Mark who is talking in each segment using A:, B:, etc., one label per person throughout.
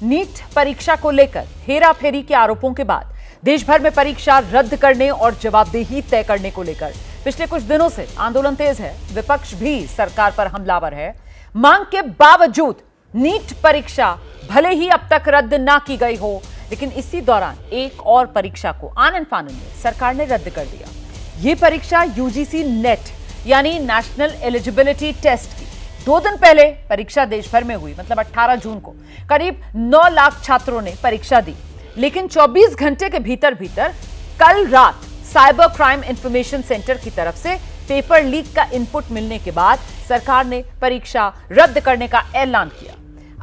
A: NEET परीक्षा को लेकर हेराफेरी के आरोपों के बाद देश भर में परीक्षा रद्द करने और जवाबदेही तय करने को लेकर पिछले कुछ दिनों से आंदोलन तेज है। विपक्ष भी सरकार पर हमलावर है। मांग के बावजूद नीट परीक्षा भले ही अब तक रद्द ना की गई हो, लेकिन इसी दौरान एक और परीक्षा को आनन फानन में सरकार ने रद्द कर दिया। ये परीक्षा यूजीसी नेट यानी नेशनल एलिजिबिलिटी टेस्ट की 2 दिन पहले परीक्षा देश भर में हुई, मतलब 18 जून को करीब 9 लाख छात्रों ने परीक्षा दी। लेकिन 24 घंटे के भीतर कल रात साइबर क्राइम इंफॉर्मेशन सेंटर की तरफ से पेपर लीक का इनपुट मिलने के बाद सरकार ने परीक्षा रद्द करने का ऐलान किया।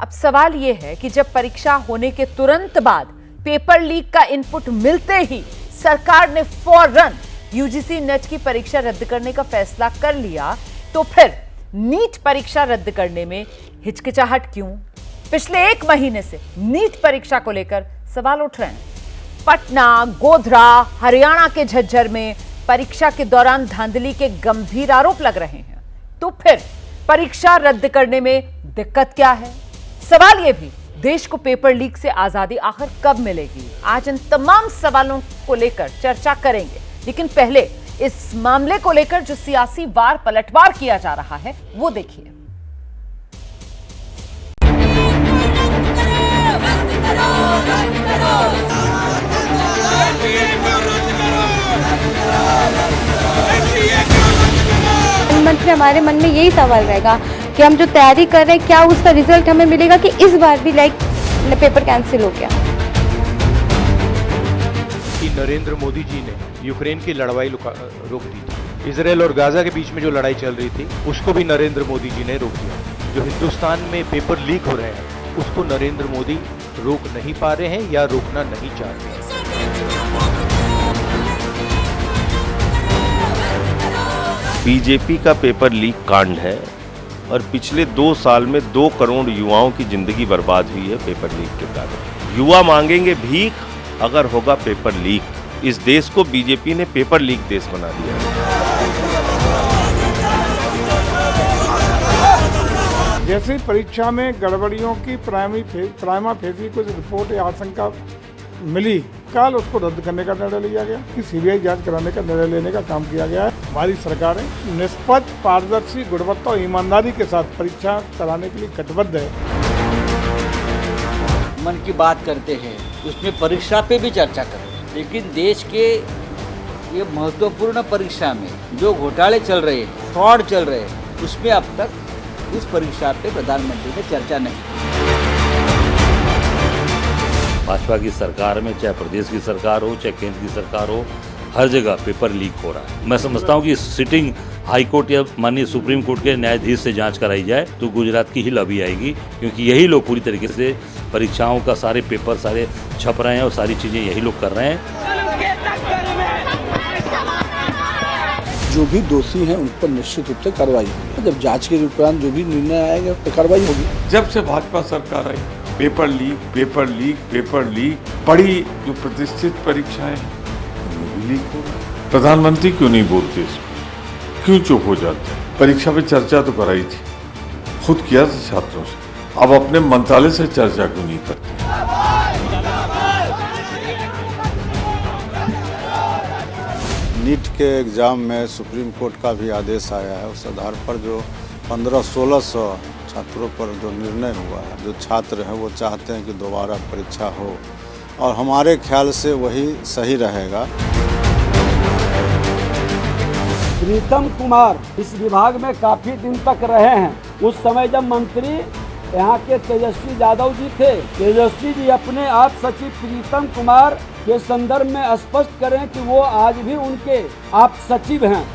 A: अब सवाल यह है कि जब परीक्षा होने के तुरंत बाद पेपर लीक का इनपुट मिलते ही सरकार ने फौरन यूजीसी नेट की परीक्षा रद्द करने का फैसला कर लिया, तो फिर नीट परीक्षा रद्द करने में हिचकिचाहट क्यों? पिछले 1 महीने से नीट परीक्षा को लेकर सवाल उठ रहे हैं। पटना, गोधरा, हरियाणा के झज्जर में परीक्षा के दौरान धांधली के गंभीर आरोप लग रहे हैं। तो फिर परीक्षा रद्द करने में दिक्कत क्या है? सवाल यह भी, देश को पेपर लीक से आजादी आखिर कब मिलेगी? आज इन तमाम सवालों को लेकर चर्चा करेंगे, लेकिन पहले इस मामले को लेकर जो सियासी वार पलटवार किया जा रहा है वो देखिए।
B: मंत्री, हमारे मन में यही सवाल रहेगा कि हम जो तैयारी कर रहे हैं क्या उसका रिजल्ट हमें मिलेगा कि इस बार भी पेपर कैंसिल हो गया।
C: कि नरेंद्र मोदी जी ने यूक्रेन की लड़ाई रोक दी थी। इजराइल और गाजा के बीच में जो लड़ाई चल रही थी उसको भी नरेंद्र मोदी जी ने रोक दिया। जो हिंदुस्तान में पेपर लीक हो रहे हैं उसको नरेंद्र मोदी रोक नहीं पा रहे हैं या रोकना नहीं चाह रहे हैं।
D: बीजेपी का पेपर लीक कांड है और पिछले 2 साल में 2 करोड़ युवाओं की जिंदगी बर्बाद हुई है पेपर लीक के कारण। युवा मांगेंगे भीख अगर होगा पेपर लीक। इस देश को बीजेपी ने पेपर लीक देश बना दिया है।
E: जैसे परीक्षा में गड़बड़ियों की प्राइमा फेसी कुछ रिपोर्ट या आशंका मिली, कल उसको रद्द करने का निर्णय लिया गया कि सीबीआई जांच कराने का निर्णय लेने का काम किया गया है। हमारी सरकारें निष्पक्ष, पारदर्शी, गुणवत्ता और ईमानदारी के साथ परीक्षा कराने के लिए कटिबद्ध है।
F: मन की बात करते हैं, उसमें परीक्षा पे भी चर्चा करें, लेकिन देश के ये महत्वपूर्ण परीक्षा में जो घोटाले चल रहे हैं, फ्रॉड चल रहे हैं, उसमें अब तक उस परीक्षा पे प्रधानमंत्री ने चर्चा नहीं की।
G: भाजपा की सरकार में चाहे प्रदेश की सरकार हो चाहे केंद्र की सरकार हो, हर जगह पेपर लीक हो रहा है। मैं समझता हूँ कि सिटिंग हाई कोर्ट या माननीय सुप्रीम कोर्ट के न्यायाधीश से जांच कराई जाए तो गुजरात की ही लॉबी आएगी, क्योंकि यही लोग पूरी तरीके से परीक्षाओं का सारे पेपर सारे छप रहे हैं और सारी चीज़ें यही लोग कर रहे हैं।
H: जो भी दोषी हैं उन पर निश्चित रूप से कार्रवाई होगी। जब जांच के उपरांत जो भी निर्णय आएगा तो कार्रवाई होगी।
I: जब से भाजपा सरकार आई, पेपर लीक, बड़ी जो प्रतिष्ठित परीक्षाएं लीक हो। प्रधानमंत्री क्यों नहीं बोलते इसमें? क्यों चुप हो जाते हैं? परीक्षा पे चर्चा तो कराई थी, खुद किया था छात्रों से, अब अपने मंत्रालय से चर्चा क्यों नहीं करते?
J: नीट के एग्ज़ाम में सुप्रीम कोर्ट का भी आदेश आया है। उस आधार पर जो 1500-1600 छात्रों पर जो निर्णय हुआ है, जो छात्र हैं वो चाहते हैं कि दोबारा परीक्षा हो, और हमारे ख्याल से वही सही रहेगा।
K: प्रीतम कुमार इस विभाग में काफ़ी दिन तक रहे हैं। उस समय जब मंत्री यहाँ के तेजस्वी यादव जी थे, तेजस्वी जी अपने आप सचिव प्रीतम कुमार के संदर्भ में स्पष्ट करें कि वो आज भी उनके आप सचिव हैं।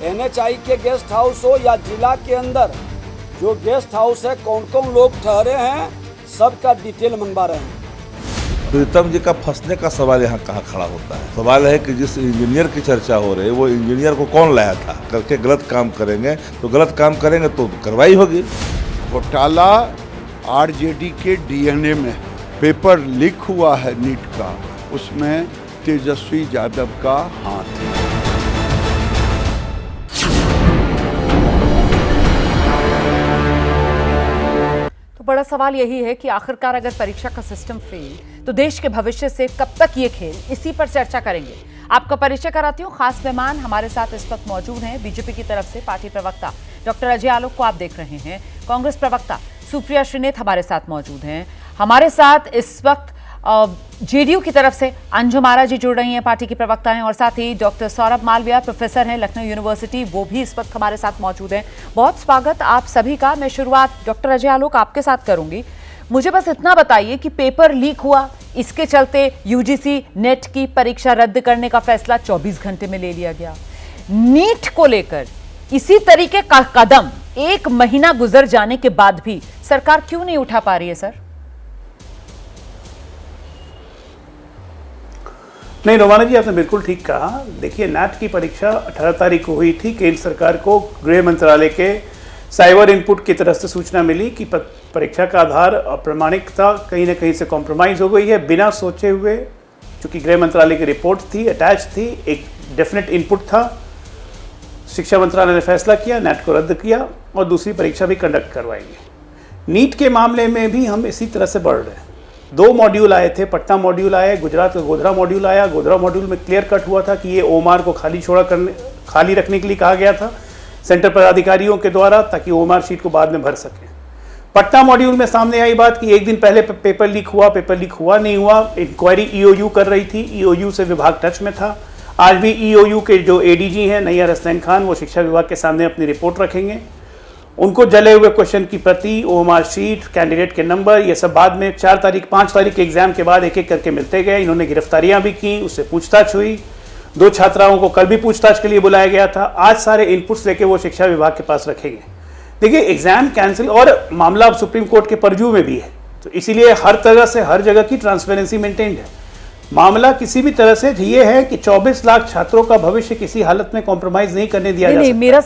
K: NHI के गेस्ट हाउस हो या जिला के अंदर जो गेस्ट हाउस है, कौन कौन लोग ठहरे हैं, सबका डिटेल मंगवा रहे हैं।
L: प्रीतम जी का फंसने का सवाल यहाँ कहाँ खड़ा होता है? सवाल है कि जिस इंजीनियर की चर्चा हो रही है वो इंजीनियर को कौन लाया था? करके गलत काम करेंगे तो कार्रवाई होगी।
M: घोटाला RJD के DNA में पेपर लीक हुआ है नीट का, उसमें तेजस्वी यादव का हाथ है।
A: बड़ा सवाल यही है कि आखिरकार अगर परीक्षा का सिस्टम फेल तो देश के भविष्य से कब तक ये खेल, इसी पर चर्चा करेंगे। आपका परिचय कराती हूँ। खास मेहमान हमारे साथ इस वक्त मौजूद हैं। बीजेपी की तरफ से पार्टी प्रवक्ता डॉक्टर अजय आलोक को आप देख रहे हैं। कांग्रेस प्रवक्ता सुप्रिया श्रीनेत हमारे साथ मौजूद हैं। हमारे साथ इस वक्त जेडीयू की तरफ से अंजुम आरा जी जुड़ रही हैं, पार्टी की प्रवक्ता हैं, और साथ ही डॉक्टर सौरभ मालविया प्रोफेसर हैं लखनऊ यूनिवर्सिटी, वो भी इस वक्त हमारे साथ मौजूद हैं। बहुत स्वागत आप सभी का। मैं शुरुआत डॉक्टर अजय आलोक आपके साथ करूंगी। मुझे बस इतना बताइए कि पेपर लीक हुआ, इसके चलते यूजीसी नेट की परीक्षा रद्द करने का फैसला 24 घंटे में ले लिया गया। नीट को लेकर इसी तरीके का कदम 1 महीना गुजर जाने के बाद भी सरकार क्यों नहीं उठा पा रही है सर?
N: नहीं रोमाना जी, आपने बिल्कुल ठीक कहा। देखिए, नेट की परीक्षा 18 तारीख को हुई थी। केंद्र सरकार को गृह मंत्रालय के साइबर इनपुट की तरफ से सूचना मिली कि परीक्षा का आधार अप्रामाणिकता कहीं ना कहीं से कॉम्प्रोमाइज हो गई है। बिना सोचे हुए, चूंकि गृह मंत्रालय की रिपोर्ट थी, अटैच थी, एक डेफिनेट इनपुट था, शिक्षा मंत्रालय ने फैसला किया, नेट को रद्द किया और दूसरी परीक्षा भी कंडक्ट करवाएंगे। नीट के मामले में भी हम इसी तरह से बढ़ रहे हैं। 2 मॉड्यूल आए थे, पटना मॉड्यूल आया, गुजरात का गोधरा मॉड्यूल आया। गोधरा मॉड्यूल में क्लियर कट हुआ था कि ये ओमार को खाली रखने के लिए कहा गया था सेंटर पदाधिकारियों के द्वारा, ताकि ओमार शीट को बाद में भर सकें। पटना मॉड्यूल में सामने आई बात कि एक दिन पहले पेपर लीक हुआ नहीं हुआ। इंक्वायरी ईओयू कर रही थी, ईओयू से विभाग टच में था। आज भी ईओयू के जो एडीजी हैं नैयर हसनैन खान, वो शिक्षा विभाग के सामने अपनी रिपोर्ट रखेंगे। उनको जले हुए क्वेश्चन की प्रति, ओएमआर शीट, कैंडिडेट के नंबर, ये सब बाद में 4 तारीख 5 तारीख के एग्जाम के बाद एक एक करके मिलते गए। इन्होंने गिरफ्तारियां भी की, उससे पूछताछ हुई। 2 छात्राओं को कल भी पूछताछ के लिए बुलाया गया था। आज सारे इनपुट्स लेके वो शिक्षा विभाग के पास रखेंगे। देखिए, एग्जाम कैंसिल और मामला अब सुप्रीम कोर्ट के परजू में भी है, तो इसीलिए हर तरह से हर जगह की ट्रांसपेरेंसी मेंटेन्ड है। मामला किसी भी तरह से ये है कि 24 लाख छात्रों का भविष्य किसी हालत में कॉम्प्रोमाइज नहीं करने दिया जा सकता।
A: मेरा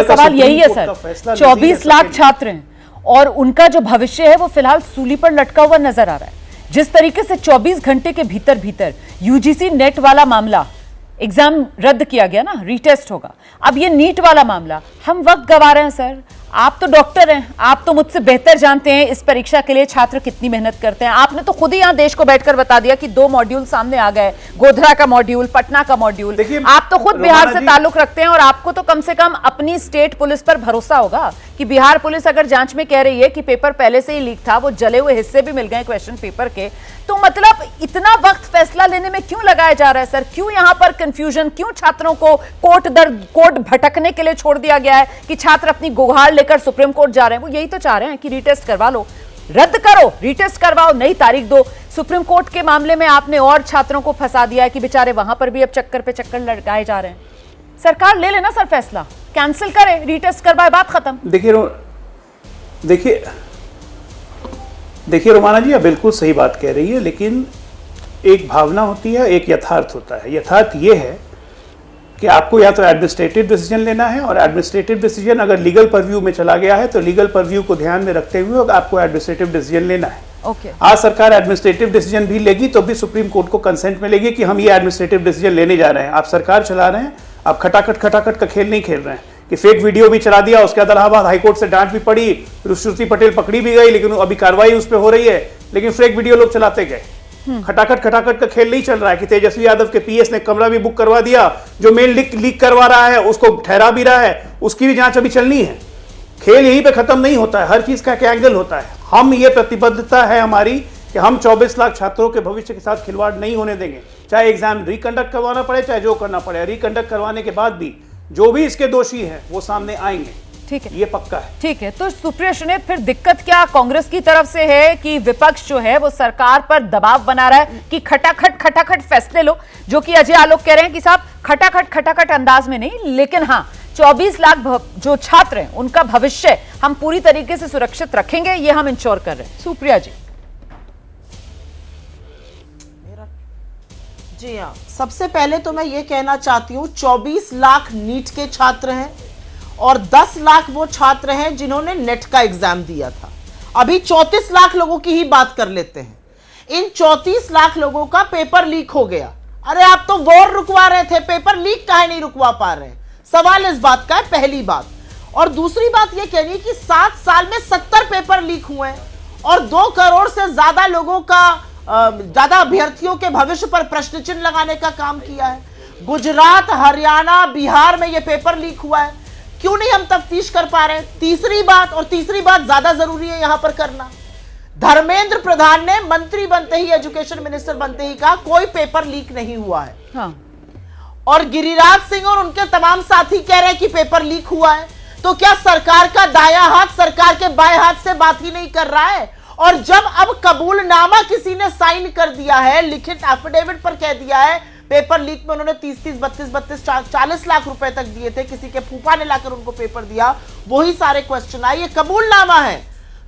A: सवाल यही है सर, 24 लाख छात्र हैं और उनका जो भविष्य है वो फिलहाल सूली पर लटका हुआ नजर आ रहा है। जिस तरीके से 24 घंटे के भीतर यूजीसी नेट वाला मामला, एग्जाम रद्द किया गया ना, रीटेस्ट होगा। अब ये नीट वाला मामला, हम वक्त गवा रहे हैं सर। आप तो डॉक्टर हैं, आप तो मुझसे बेहतर जानते हैं इस परीक्षा के लिए छात्र कितनी मेहनत करते हैं। आपने तो खुद ही यहाँ देश को बैठकर बता दिया कि 2 मॉड्यूल सामने आ गए, गोधरा का मॉड्यूल, पटना का मॉड्यूल। आप तो खुद बिहार से ताल्लुक रखते हैं और आपको तो कम से कम अपनी स्टेट पुलिस पर भरोसा होगा कि बिहार पुलिस अगर जांच में कह रही है कि पेपर पहले से ही लीक था, वो जले हुए हिस्से भी मिल गए क्वेश्चन पेपर के, तो मतलब इतना वक्त फैसला लेने में क्यों लगाया जा रहा है सर? क्यों यहाँ पर कंफ्यूजन, क्यों छात्रों को कोर्ट दर कोर्ट भटकने के लिए छोड़ दिया गया है कि छात्र अपनी गुहार लेकर सुप्रीम कोर्ट जा रहे हैं? वो यही तो चाह रहे हैं कि रीटेस्ट करवा लो, रद्द करो, रीटेस्ट करवाओ, नई तारीख दो। सुप्रीम कोर्ट के मामले में आपने और छात्रों को फंसा दिया है कि बेचारे वहां पर भी अब चक्कर पे चक्कर लगाए जा रहे हैं। सरकार ले लेना सर फैसला, कैंसिल करे, रीटेस्ट करवाए, बात खत्म।
N: देखिए रोमाना जी, आप बिल्कुल सही बात कह रही है, लेकिन एक भावना होती है, एक यथार्थ होता है। यथार्थ ये है कि आपको या तो एडमिनिस्ट्रेटिव डिसीजन लेना है, और एडमिनिस्ट्रेटिव डिसीजन अगर लीगल परव्यू में चला गया है तो लीगल परव्यू को ध्यान में रखते हुए आपको एडमिनिस्ट्रेटिव डिसीजन लेना है। आज सरकार एडमिनिस्ट्रेटिव डिसीजन भी लेगी तो भी सुप्रीम कोर्ट को कंसेंट मिलेगी कि हम ये एडमिनिस्ट्रेटिव डिसीजन लेने जा रहे हैं। आप सरकार चला रहे हैं, आप खटाखट का खेल नहीं खेल रहे हैं कि फेक वीडियो भी चला दिया, उसके अलावा हाईकोर्ट से डांट भी पड़ी, श्रुति पटेल पकड़ी भी गई, लेकिन अभी कार्रवाई उस पर हो रही है, लेकिन फेक वीडियो लोग चलाते गए। खटाखट का खेल नहीं चल रहा है कि तेजस्वी यादव के पीएस ने कमरा भी बुक करवा दिया, जो मेल लीक करवा रहा है उसको ठहरा भी रहा है, उसकी भी जांच अभी चलनी है। खेल यहीं पे खत्म नहीं होता है, हर चीज का एक एंगल होता है। हम ये प्रतिबद्धता है हमारी कि हम 24 लाख छात्रों के भविष्य के साथ खिलवाड़ नहीं होने देंगे, चाहे एग्जाम रिकंडक्ट करवाना पड़े, चाहे जो करना पड़े। रिकंडक्ट करवाने के बाद भी जो भी इसके दोषी हैं वो सामने आएंगे,
A: ठीक है,
N: ये पक्का है।
A: ठीक है, तो सुप्रिया श्रीनेत, फिर दिक्कत क्या कांग्रेस की तरफ से है कि विपक्ष जो है वो सरकार पर दबाव बना रहा है कि खटाखट फैसले लो, जो कि अजय आलोक कह रहे हैं कि साहब खटाखट अंदाज में नहीं, लेकिन हाँ 24 लाख जो छात्र हैं उनका भविष्य हम पूरी तरीके से सुरक्षित रखेंगे, ये हम इंश्योर कर रहे हैं। सुप्रिया जी।
O: जी हाँ, सबसे पहले तो मैं ये कहना चाहती हूँ 24 लाख नीट के छात्र हैं और 10 लाख वो छात्र हैं जिन्होंने नेट का एग्जाम दिया था। अभी 34 लाख लोगों की ही बात कर लेते हैं। इन 34 लाख लोगों का पेपर लीक हो गया। अरे आप तो वॉर रुकवा रहे थे, पेपर लीक काहे नहीं रुकवा पा रहे हैं? सवाल इस बात का है, पहली बात। और दूसरी बात ये कहनी कि 7 साल में 70 पेपर लीक हुए हैं और 2 करोड़ से ज्यादा लोगों का ज्यादा अभ्यर्थियों के भविष्य पर प्रश्न चिन्ह लगाने का काम किया है। गुजरात, हरियाणा, बिहार में ये पेपर लीक हुआ है, क्यों नहीं हम तफ्तीश कर पा रहे? तीसरी बात ज्यादा जरूरी है यहां पर करना, धर्मेंद्र प्रधान ने मंत्री बनते ही, एजुकेशन मिनिस्टर बनते ही कहा कोई पेपर लीक नहीं हुआ है। हाँ। और गिरिराज सिंह और उनके तमाम साथी कह रहे हैं कि पेपर लीक हुआ है। तो क्या सरकार का दायां हाथ सरकार के बाएं हाथ से बात ही नहीं कर रहा है? और जब अब कबूलनामा किसी ने साइन कर दिया है, लिखित एफिडेविट पर कह दिया है, पेपर लीक में उन्होंने 30-30, 32-32, 40 लाख रुपए तक दिए थे, किसी के फूफा ने लाकर उनको पेपर दिया, वही सारे क्वेश्चन आए, ये कबूलनामा है,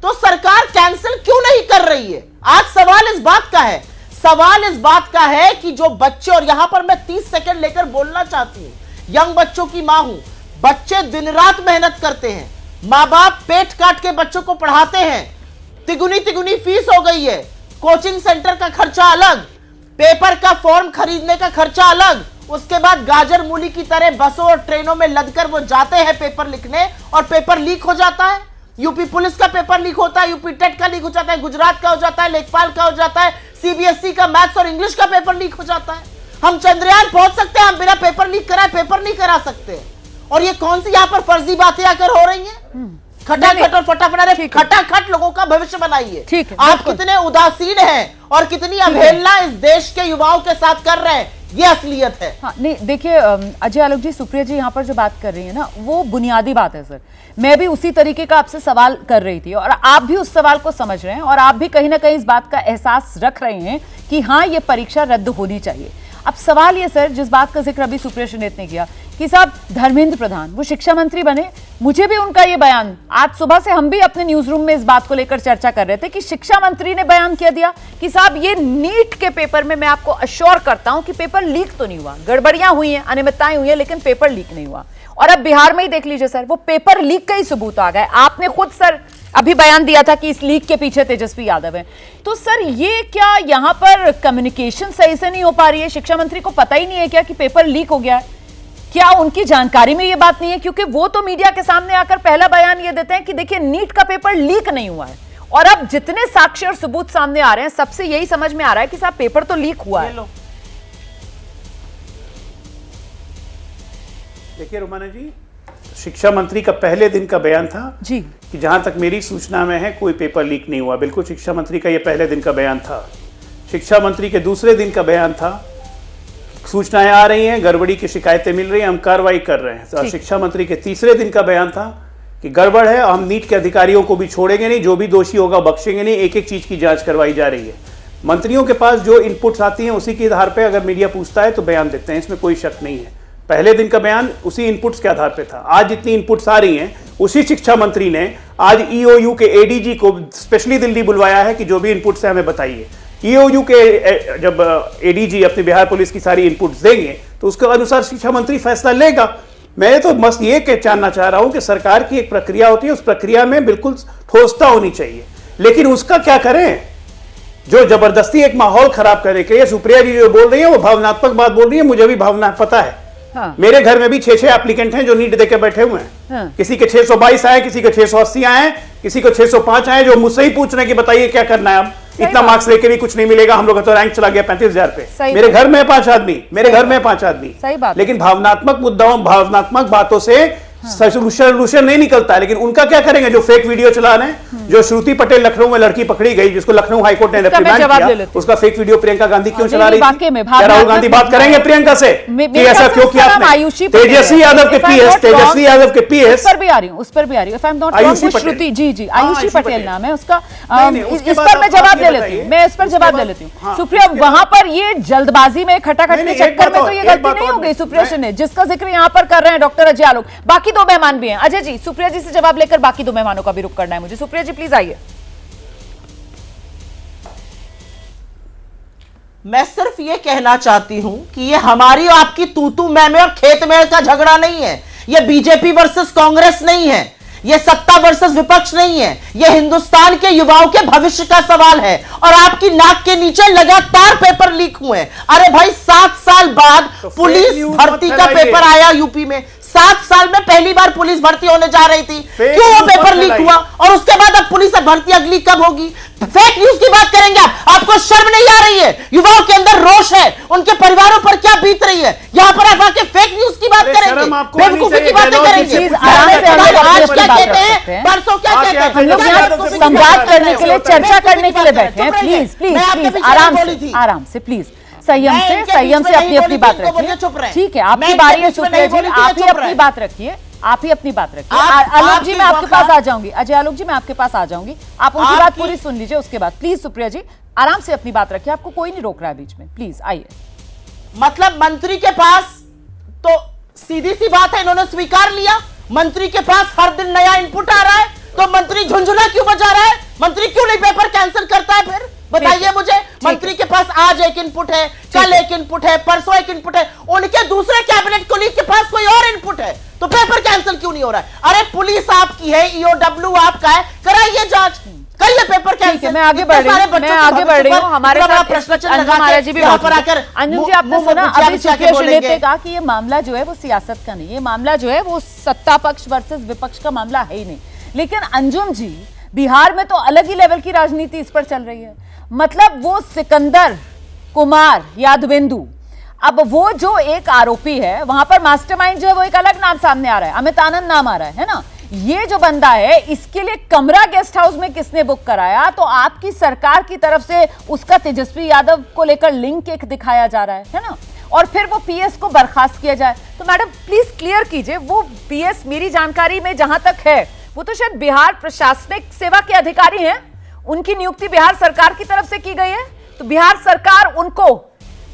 O: तो सरकार कैंसिल क्यों नहीं कर रही है? आज सवाल इस बात का है, सवाल इस बात का है कि जो बच्चे, और यहां पर मैं 30 सेकंड लेकर बोलना चाहती हूं, यंग बच्चों की मां हूं, बच्चे दिन रात मेहनत करते हैं, माँ बाप पेट काट के बच्चों को पढ़ाते हैं, तिगुनी फीस हो गई है, कोचिंग सेंटर का खर्चा अलग, पेपर का फॉर्म खरीदने का खर्चा अलग, उसके बाद गाजर मूली की तरह बसों और ट्रेनों में लदकर वो जाते हैं पेपर लिखने और पेपर लीक हो जाता है। यूपी पुलिस का पेपर लीक होता है, यूपी टेट का लीक हो जाता है, गुजरात का हो जाता है, लेखपाल का हो जाता है, सीबीएसई का मैथ्स और इंग्लिश का पेपर लीक हो जाता है। हम चंद्रयान पहुंच सकते हैं, हम बिना पेपर लीक कराए पेपर नहीं करा सकते। और ये कौन सी यहाँ पर फर्जी बातें आकर हो रही हैं? खटाखट और फटाफट, खटाखट लोगों का भविष्य बनाइए। आप कितने उदासीन हैं और कितनी अवहेलना इस देश के युवाओं के साथ कर रहे हैं, ये असलियत है।
A: हाँ, नहीं देखिए अजय आलोक जी, सुप्रिया जी यहाँ पर जो बात कर रही है ना, वो बुनियादी बात है सर। मैं भी उसी तरीके का आपसे सवाल कर रही थी और आप भी उस सवाल को समझ रहे हैं और आप भी कहीं ना कहीं इस बात का एहसास रख रहे हैं कि हाँ, ये परीक्षा रद्द होनी चाहिए। अब सवाल ये सर, जिस बात का जिक्र अभी सुप्रिया शनेत ने किया कि साहब धर्मेंद्र प्रधान वो शिक्षा मंत्री बने, मुझे भी उनका ये बयान, आज सुबह से हम भी अपने न्यूज रूम में इस बात को लेकर चर्चा कर रहे थे कि शिक्षा मंत्री ने बयान किया दिया कि साहब ये नीट के पेपर में मैं आपको अश्योर करता हूं कि पेपर लीक तो नहीं हुआ, गड़बड़ियां हुई हैं, अनियमितताएं हुई हैं, लेकिन पेपर लीक नहीं हुआ। और अब बिहार में ही देख लीजिए सर, वो पेपर लीक का ही सबूत आ गए। आपने खुद सर अभी बयान दिया था कि इस लीक के पीछे तेजस्वी यादव है। तो सर ये क्या यहाँ पर कम्युनिकेशन सही से नहीं हो पा रही है? शिक्षा मंत्री को पता ही नहीं है क्या कि पेपर लीक हो गया है? क्या उनकी जानकारी में ये बात नहीं है? क्योंकि वो तो मीडिया के सामने आकर पहला बयान ये देते हैं कि देखिए नीट का पेपर लीक नहीं हुआ है, और अब जितने साक्ष्य और सबूत सामने आ रहे हैं सबसे यही समझ में आ रहा है कि साहब पेपर तो लीक हुआ है।
N: देखिए रोमाना जी, शिक्षा मंत्री का पहले दिन का बयान था
A: जी
N: कि जहां तक मेरी सूचना में है कोई पेपर लीक नहीं हुआ। बिल्कुल शिक्षा मंत्री का यह पहले दिन का बयान था। शिक्षा मंत्री के दूसरे दिन का बयान था, सूचनाएं आ रही हैं, गड़बड़ी की शिकायतें मिल रही हैं, हम कार्रवाई कर रहे हैं। और शिक्षा मंत्री के तीसरे दिन का बयान था कि गड़बड़ है, हम नीट के अधिकारियों को भी छोड़ेंगे नहीं, जो भी दोषी होगा बख्शेंगे नहीं, एक एक चीज की जांच करवाई जा रही है। मंत्रियों के पास जो इनपुट्स आती हैं उसी के आधार पर अगर मीडिया पूछता है तो बयान देते हैं, इसमें कोई शक नहीं है। पहले दिन का बयान उसी इनपुट्स के आधार पे था। आज जितनी इनपुट्स आ रही हैं, उसी शिक्षा मंत्री ने आज ईओयू के एडीजी को स्पेशली दिल्ली बुलवाया है कि जो भी इनपुट्स है हमें बताइए। ईओयू के जब एडीजी अपने बिहार पुलिस की सारी इनपुट्स देंगे तो उसके अनुसार शिक्षा मंत्री फैसला लेगा। मैं तो बस ये जानना चाह रहा हूं कि सरकार की एक प्रक्रिया होती है, उस प्रक्रिया में बिल्कुल ठोसता होनी चाहिए, लेकिन उसका क्या करें? जो जबरदस्ती एक माहौल खराब करने के लिए सुप्रिया जी जो बोल रही है वो भावनात्मक बात बोल रही है, मुझे भी भावना पता है। हाँ। मेरे घर में भी 6 एप्लीकेंट हैं जो नीट देके बैठे हुए हैं। हाँ। किसी के 622 आए, किसी के 680 आए, किसी को 605 आए, जो मुझसे ही पूछ रहे हैं कि बताइए क्या करना है। अब इतना मार्क्स लेके भी कुछ नहीं मिलेगा, हम लोग का तो रैंक चला गया 35,000 पे। मेरे घर में 5 आदमी, मेरे घर में 5 आदमी। सही बात। लेकिन भावनात्मक मुद्दाओं, भावनात्मक बातों से सोल्यूशन नहीं निकलता है। लेकिन उनका क्या करेंगे? जो फेक वीडियो चला रहे हैं, जो श्रुति पटेल लखनऊ में लड़की पकड़ी गई जिसको लखनऊ हाईकोर्ट ने रिप्रिमांड किया, उसका फेक वीडियो प्रियंका गांधी क्यों चला रही थी? राहुल गांधी बात करेंगे प्रियंका से कि ऐसा क्यों किया आपने? तेजस्वी यादव के पीएस, तेजस्वी यादव के पीएस
A: पर भी आ रही हूं, उस पर भी आ रही हूं। श्रुति जी आयुषी पटेल नाम है उसका। इस पर मैं जवाब ले लेती हूँ, मैं इस पर जवाब ले लेती हूँ। सुप्रिया, वहां पर ये जल्दबाजी में खटाखट के चक्कर में तो ये गलती नहीं हो गई सुप्रिया ने, जिसका जिक्र यहाँ पर कर रहे हैं डॉक्टर अजय आलोक। बाकी 2 मेहमान भी हैं। अजय जी, सुप्रिया जी से जवाब लेकर बाकी 2 मेहमानों का भी रुख करना है मुझे। सुप्रिया जी प्लीज आइए।
O: मैं सिर्फ ये कहना चाहती हूं कि ये हमारी और आपकी तू मैं और खेत मेड़ का झगड़ा नहीं है, ये बीजेपी वर्सेस कांग्रेस नहीं है, ये सत्ता वर्सेस विपक्ष नहीं है, ये हिंदुस्तान के युवाओं के भविष्य का सवाल है। और आपकी नाक के नीचे लगातार पेपर लीक हुए हैं। अरे भाई 7 साल बाद पुलिस भर्ती का पेपर आया यूपी में, 7 साल में पहली बार पुलिस भर्ती होने जा रही थी, क्यों वो पेपर लीक हुआ? और उसके बाद अब पुलिस भर्ती अगली कब होगी? फेक न्यूज की बात करेंगे आप? आपको शर्म नहीं आ रही है? युवाओं के अंदर रोष है, उनके परिवारों पर क्या बीत रही है? यहाँ पर आप आके फेक न्यूज की बात करेंगे, बेवकूफी की बातें करेंगे। आज क्या कहते हैं, परसों क्या कहते हैं?
A: हम लोग संवाद करने के लिए, चर्चा करने के लिए बैठे हैं। प्लीज प्लीज प्लीज आराम से प्लीज, संयम से अपनी अपनी बात रखिए। ठीक है, आपकी बारी है सुप्रिया जी, आप ही अपनी बात रखिए, आप ही अपनी बात रखिए। आलोक जी मैं आपके पास आ जाऊंगी, अजय आलोक जी मैं आपके पास आ जाऊंगी, आप उनकी बात पूरी सुन लीजिए, उसके बाद प्लीज सुप्रिया जी आराम से अपनी बात रखिए, आपको कोई नहीं रोक रहा है बीच में, प्लीज आइए।
O: मतलब मंत्री के पास तो सीधी सी बात है, इन्होंने स्वीकार लिया, मंत्री के पास हर दिन नया इनपुट आ रहा है, तो मंत्री झुंझुना क्यों बजा रहा है? मंत्री क्यों नहीं पेपर कैंसिल करता है? फिर बताइए मुझे, मंत्री के पास आज एक इनपुट है, कल एक इनपुट है, परसों एक इनपुट है, उनके दूसरे कैबिनेट कोलीग के पास कोई और इनपुट है, तो पेपर कैंसिल क्यों नहीं हो रहा है? अरे पुलिस आपकी है, ईओडब्ल्यू आपका है, कराइए जांच, करिए पेपर कैंसिल।
A: मैं आगे बढ़ रही हूँ, हमारे साथ प्रश्न महाराज जी भी यहाँ पर आकर, अंजुम जी आपने सुना अभी सुप्रिया श्रीनेत ने कहा कि ये मामला जो है वो सियासत का नहीं, ये मामला जो है वो सत्ता पक्ष वर्सेस विपक्ष का मामला है ही नहीं। लेकिन अंजुम जी, बिहार में तो अलग ही लेवल की राजनीति इस पर चल रही है, मतलब वो सिकंदर कुमार यादवेंदु, अब वो जो एक आरोपी है, वहां पर मास्टरमाइंड जो है वो एक अलग नाम सामने आ रहा है, अमित आनंद नाम आ रहा है ना, ये जो बंदा है इसके लिए कमरा गेस्ट हाउस में किसने बुक कराया? तो आपकी सरकार की तरफ से उसका तेजस्वी यादव को लेकर लिंक एक दिखाया जा रहा है ना, और फिर वो पीएस को बर्खास्त किया जाए। तो मैडम प्लीज क्लियर कीजिए, वो पीएस मेरी जानकारी में जहां तक है वो तो शायद बिहार प्रशासनिक सेवा के अधिकारी हैं, उनकी नियुक्ति बिहार सरकार की तरफ से की गई है, तो बिहार सरकार उनको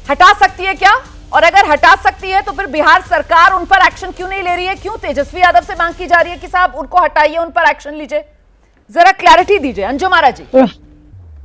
A: हटा सकती है क्या? और अगर हटा सकती है तो फिर बिहार सरकार उन पर एक्शन क्यों नहीं ले रही है? क्यों तेजस्वी यादव से मांग की जा रही है कि साहब उनको हटाइए, उन पर एक्शन लीजिए? जरा क्लैरिटी दीजिए अंजुम आरा जी।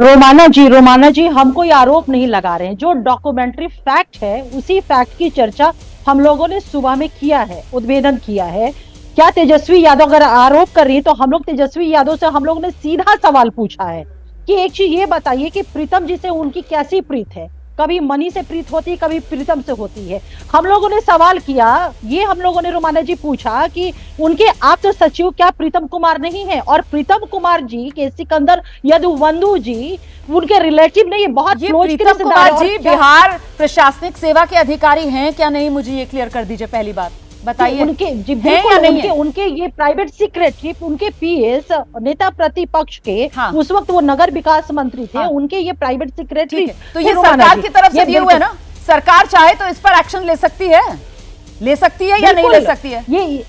P: रोमाना जी हम कोई आरोप नहीं लगा रहे हैं, जो डॉक्यूमेंट्री फैक्ट है उसी फैक्ट की चर्चा हम लोगों ने सुबह में किया है, उद्भेदन किया है। क्या तेजस्वी यादव अगर आरोप कर रही है तो हम लोग तेजस्वी यादव से हम लोगों ने सीधा सवाल पूछा है कि एक चीज ये बताइए कि प्रीतम जी से उनकी कैसी प्रीत है? कभी मनी से प्रीत होती है, कभी प्रीतम से होती है। हम लोगों ने सवाल किया, ये हम लोगों ने रोमाना जी पूछा कि उनके आप्त सचिव क्या प्रीतम कुमार नहीं है? और प्रीतम कुमार जी के सिकंदर यादवेंदु जी उनके रिलेटिव नहीं है, बहुत
A: प्रीतम कुमार जी बिहार प्रशासनिक सेवा के अधिकारी हैं क्या नहीं? मुझे ये क्लियर कर दीजिए पहली बात, बताइए
P: उनके जी बिल्कुल उनके ये प्राइवेट सेक्रेटरी, उनके पीएस नेता प्रतिपक्ष के उस वक्त वो नगर विकास मंत्री थे, उनके ये प्राइवेट सेक्रेटरी।
A: तो ये सरकार की तरफ से दिए हुए ना, सरकार चाहे तो इस पर एक्शन ले सकती है या नहीं ले सकती है?
P: ये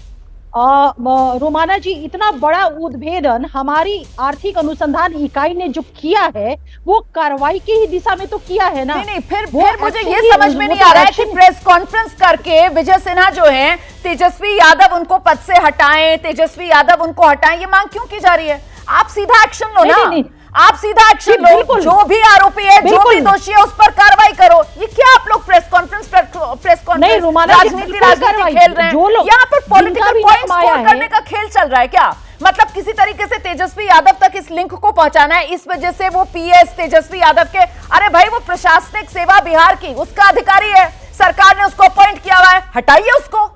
P: रोमाना जी इतना बड़ा उद्भेदन हमारी आर्थिक अनुसंधान इकाई ने जो किया है वो कार्रवाई की ही दिशा में तो किया है ना।
A: नहीं, फिर मुझे ये समझ में नहीं आ रहा है कि प्रेस कॉन्फ्रेंस करके विजय सिन्हा जो है तेजस्वी यादव उनको पद से हटाएं, तेजस्वी यादव उनको हटाएं, ये मांग क्यों की जा रही है? आप सीधा एक्शन लो ना, आप सीधा एक्शन लो, जो भी आरोपी है, जो भी दोषी है उस पर कार्रवाई करो। ये क्या आप लोग प्रेस कॉन्फ्रेंस राजनीति खेल रहे हैं? यहाँ पर पॉलिटिकल पॉइंट स्कोर करने का खेल चल रहा है क्या? मतलब किसी तरीके से तेजस्वी यादव तक इस लिंक को पहुंचाना है, इस वजह से वो पीएस तेजस्वी यादव के, अरे भाई वो प्रशासनिक सेवा बिहार की उसका अधिकारी है, सरकार ने उसको अपॉइंट किया हुआ है, हटाइए उसको।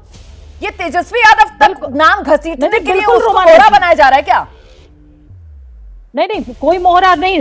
A: ये तेजस्वी यादव तक नाम घसीटने के लिए उसको मोहरा बनाया जा रहा है क्या?
P: नहीं, कोई मोहरा नहीं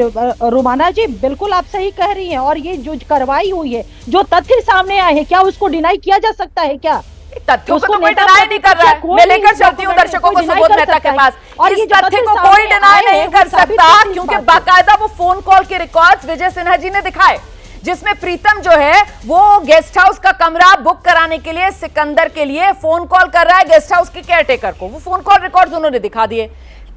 P: रोमाना जी, बिल्कुल आप सही कह रही हैं। और ये जो कार्रवाई हुई है, जो तथ्य सामने आए हैं, क्या उसको डिनाई किया जा सकता है क्या?
A: तथ्यों को कोई डिनाई नहीं कर रहा है। मैं लेकर चलती हूँ दर्शकों को सुबोध मेहता के पास, और इस तथ्य को कोई डिनाई नहीं कर सकता क्योंकि बाकायदा वो फोन कॉल के रिकॉर्ड्स विजय सिन्हा जी ने दिखाए, जिसमें प्रीतम जो है वो गेस्ट हाउस का कमरा बुक कराने के लिए सिकंदर के लिए फोन कॉल कर रहा है गेस्ट हाउस के केयरटेकर को। वो फोन कॉल रिकॉर्ड्स उन्होंने दिखा दिए।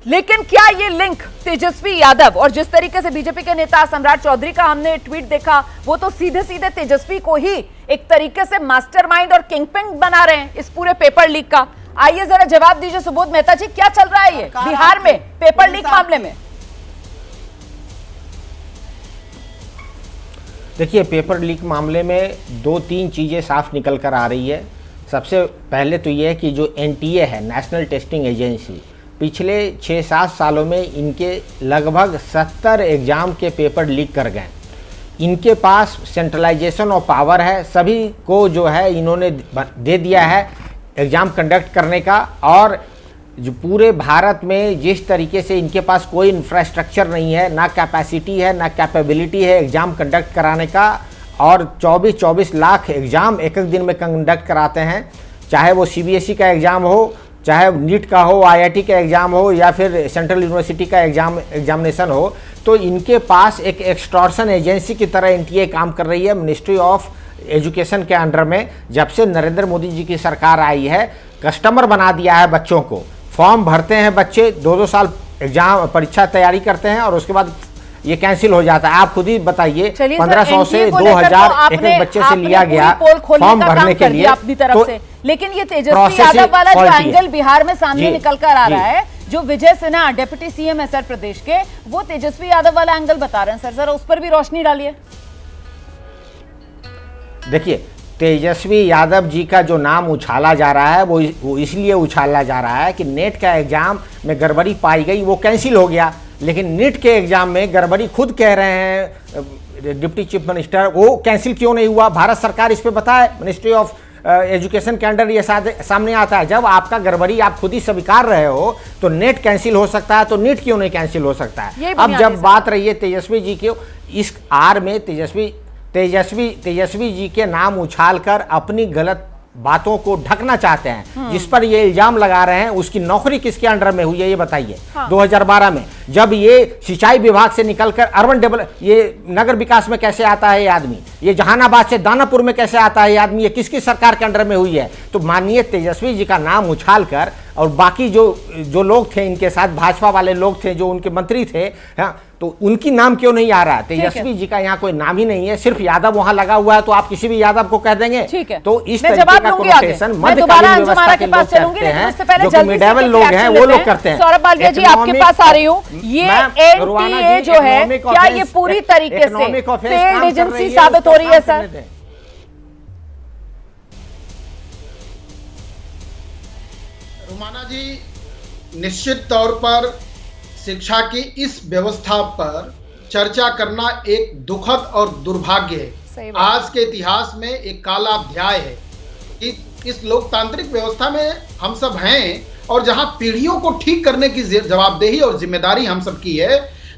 A: लेकिन क्या ये लिंक तेजस्वी यादव और जिस तरीके से बीजेपी के नेता सम्राट चौधरी का हमने ट्वीट देखा, वो तो सीधे सीधे तेजस्वी को ही एक तरीके से मास्टरमाइंड और किंगपिन बना रहे हैं इस पूरे पेपर लीक का। आइए जरा जवाब दीजिए सुबोध मेहता जी, क्या चल रहा है ये बिहार में पेपर लीक मामले में?
Q: देखिए, पेपर लीक मामले में 2-3 चीज़ें साफ निकल कर आ रही है। सबसे पहले तो ये है कि जो एनटीए है, नेशनल टेस्टिंग एजेंसी, पिछले 6-7 सालों में इनके लगभग 70 एग्ज़ाम के पेपर लीक कर गए। इनके पास सेंट्रलाइजेशन ऑफ पावर है, सभी को जो है इन्होंने दे दिया है एग्ज़ाम कंडक्ट करने का, और जो पूरे भारत में जिस तरीके से इनके पास कोई इंफ्रास्ट्रक्चर नहीं है, ना कैपेसिटी है, ना कैपेबिलिटी है एग्ज़ाम कंडक्ट कराने का, और 24 लाख एग्ज़ाम एक एक दिन में कंडक्ट कराते हैं, चाहे वो CBSE का एग्ज़ाम हो, चाहे नीट का हो, IIT का एग्ज़ाम हो, या फिर सेंट्रल यूनिवर्सिटी का एग्जामिनेशन हो। तो इनके पास एक एक्सटॉर्शन एजेंसी की तरह NTA काम कर रही है मिनिस्ट्री ऑफ एजुकेशन के अंडर में। जब से नरेंद्र मोदी जी की सरकार आई है, कस्टमर बना दिया है बच्चों को। फॉर्म भरते हैं बच्चे, 2-2 साल एग्जाम परीक्षा तैयारी करते हैं और उसके बाद ये कैंसिल हो जाता है। आप खुद ही बताइए, 1500 से 2000 एक एक बच्चे से लिया गया फॉर्म भरने के लिए
A: अपनी तरफ से। लेकिन ये तेजस्वी यादव वाला जो एंगल बिहार में सामने निकल कर आ रहा है, जो विजय सिन्हा डिप्टी CM है सर प्रदेश के, वो तेजस्वी यादव वाला एंगल बता रहे हैं सर, जरा उस पर भी रोशनी डालिए।
Q: देखिए, तेजस्वी यादव जी का जो नाम उछाला जा रहा है वो इसलिए उछाला जा रहा है कि नेट का एग्जाम में गड़बड़ी पाई गई, वो कैंसिल हो गया। लेकिन नीट के एग्जाम में गड़बड़ी खुद कह रहे हैं डिप्टी चीफ मिनिस्टर, वो कैंसिल क्यों नहीं हुआ? भारत सरकार इस पे बताए, मिनिस्ट्री ऑफ एजुकेशन के अंडर ये सामने आता है। जब आपका गड़बड़ी आप खुद ही स्वीकार रहे हो तो नेट कैंसिल हो सकता है, तो नीट क्यों नहीं कैंसिल हो सकता है? अब जब बात रही है तेजस्वी जी की, इस आर में तेजस्वी जी के नाम उछालकर अपनी गलत बातों को ढकना चाहते हैं। जिस पर ये इल्जाम लगा रहे हैं उसकी नौकरी किसके अंडर में हुई है ये बताइए। 2012 में जब ये सिंचाई विभाग से निकलकर अर्बन ये नगर विकास में कैसे आता है ये आदमी, ये जहानाबाद से दानापुर में कैसे आता है ये आदमी, ये किसकी सरकार के अंडर में हुई है? तो माननीय तेजस्वी जी का नाम उछालकर, और बाकी जो लोग थे इनके साथ, भाजपा वाले लोग थे जो उनके मंत्री थे, हाँ, तो उनकी नाम क्यों नहीं आ रहा? तेजस्वी जी का यहाँ कोई नाम ही नहीं है, सिर्फ यादव वहां लगा हुआ है, तो आप किसी भी यादव को कह देंगे। तो इस तरीके का कोटेशन मध्यकालीन व्यवस्था के लोग करते हैं, जो कि मिडेवल लोग हैं वो लोग करते हैं।
A: सौरभ बालिया जी, आपके पास आ रही हूँ। ये NTA जो है, क्या ये पूरी तरीके से फेल्ड एजेंसी साबित हो रही है सर?
R: रुमाना जी, निश्चित तौर पर शिक्षा की इस व्यवस्था पर चर्चा करना एक दुखद और दुर्भाग्य है। आज के इतिहास में एक काला अध्याय है कि इस लोकतांत्रिक व्यवस्था में हम सब हैं, और जहां पीढ़ियों को ठीक करने की जवाबदेही और जिम्मेदारी हम सब की है,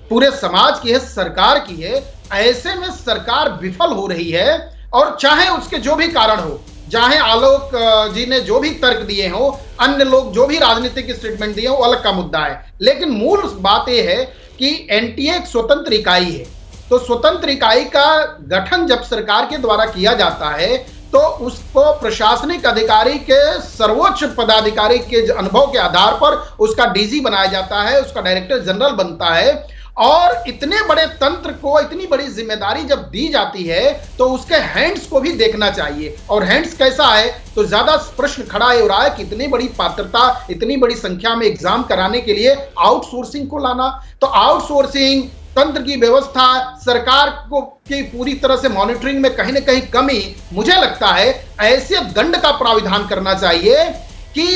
R: पूरे समाज की है, सरकार की है। ऐसे में सरकार विफल हो रही है, और चाहे उसके जो भी कारण हो, चाहे आलोक जी ने जो भी तर्क दिए हो, अन्य लोग जो भी राजनीतिक स्टेटमेंट दिए हो, अलग का मुद्दा है। लेकिन मूल बात यह है कि NTA एक स्वतंत्र इकाई है, तो स्वतंत्र इकाई का गठन जब सरकार के द्वारा किया जाता है तो उसको प्रशासनिक अधिकारी के सर्वोच्च पदाधिकारी के अनुभव के आधार पर उसका DG बनाया जाता है, उसका डायरेक्टर जनरल बनता है। और इतने बड़े तंत्र को इतनी बड़ी जिम्मेदारी जब दी जाती है तो उसके हैंड्स को भी देखना चाहिए। और हैंड्स कैसा है, तो ज्यादा प्रश्न खड़ा हो रहा है कि इतनी बड़ी पात्रता, इतनी बड़ी संख्या में एग्जाम कराने के लिए आउटसोर्सिंग को लाना, तो आउटसोर्सिंग तंत्र की व्यवस्था, सरकार को की पूरी तरह से मॉनिटरिंग में कहीं ना कहीं कमी, मुझे लगता है ऐसे दंड का प्राविधान करना चाहिए कि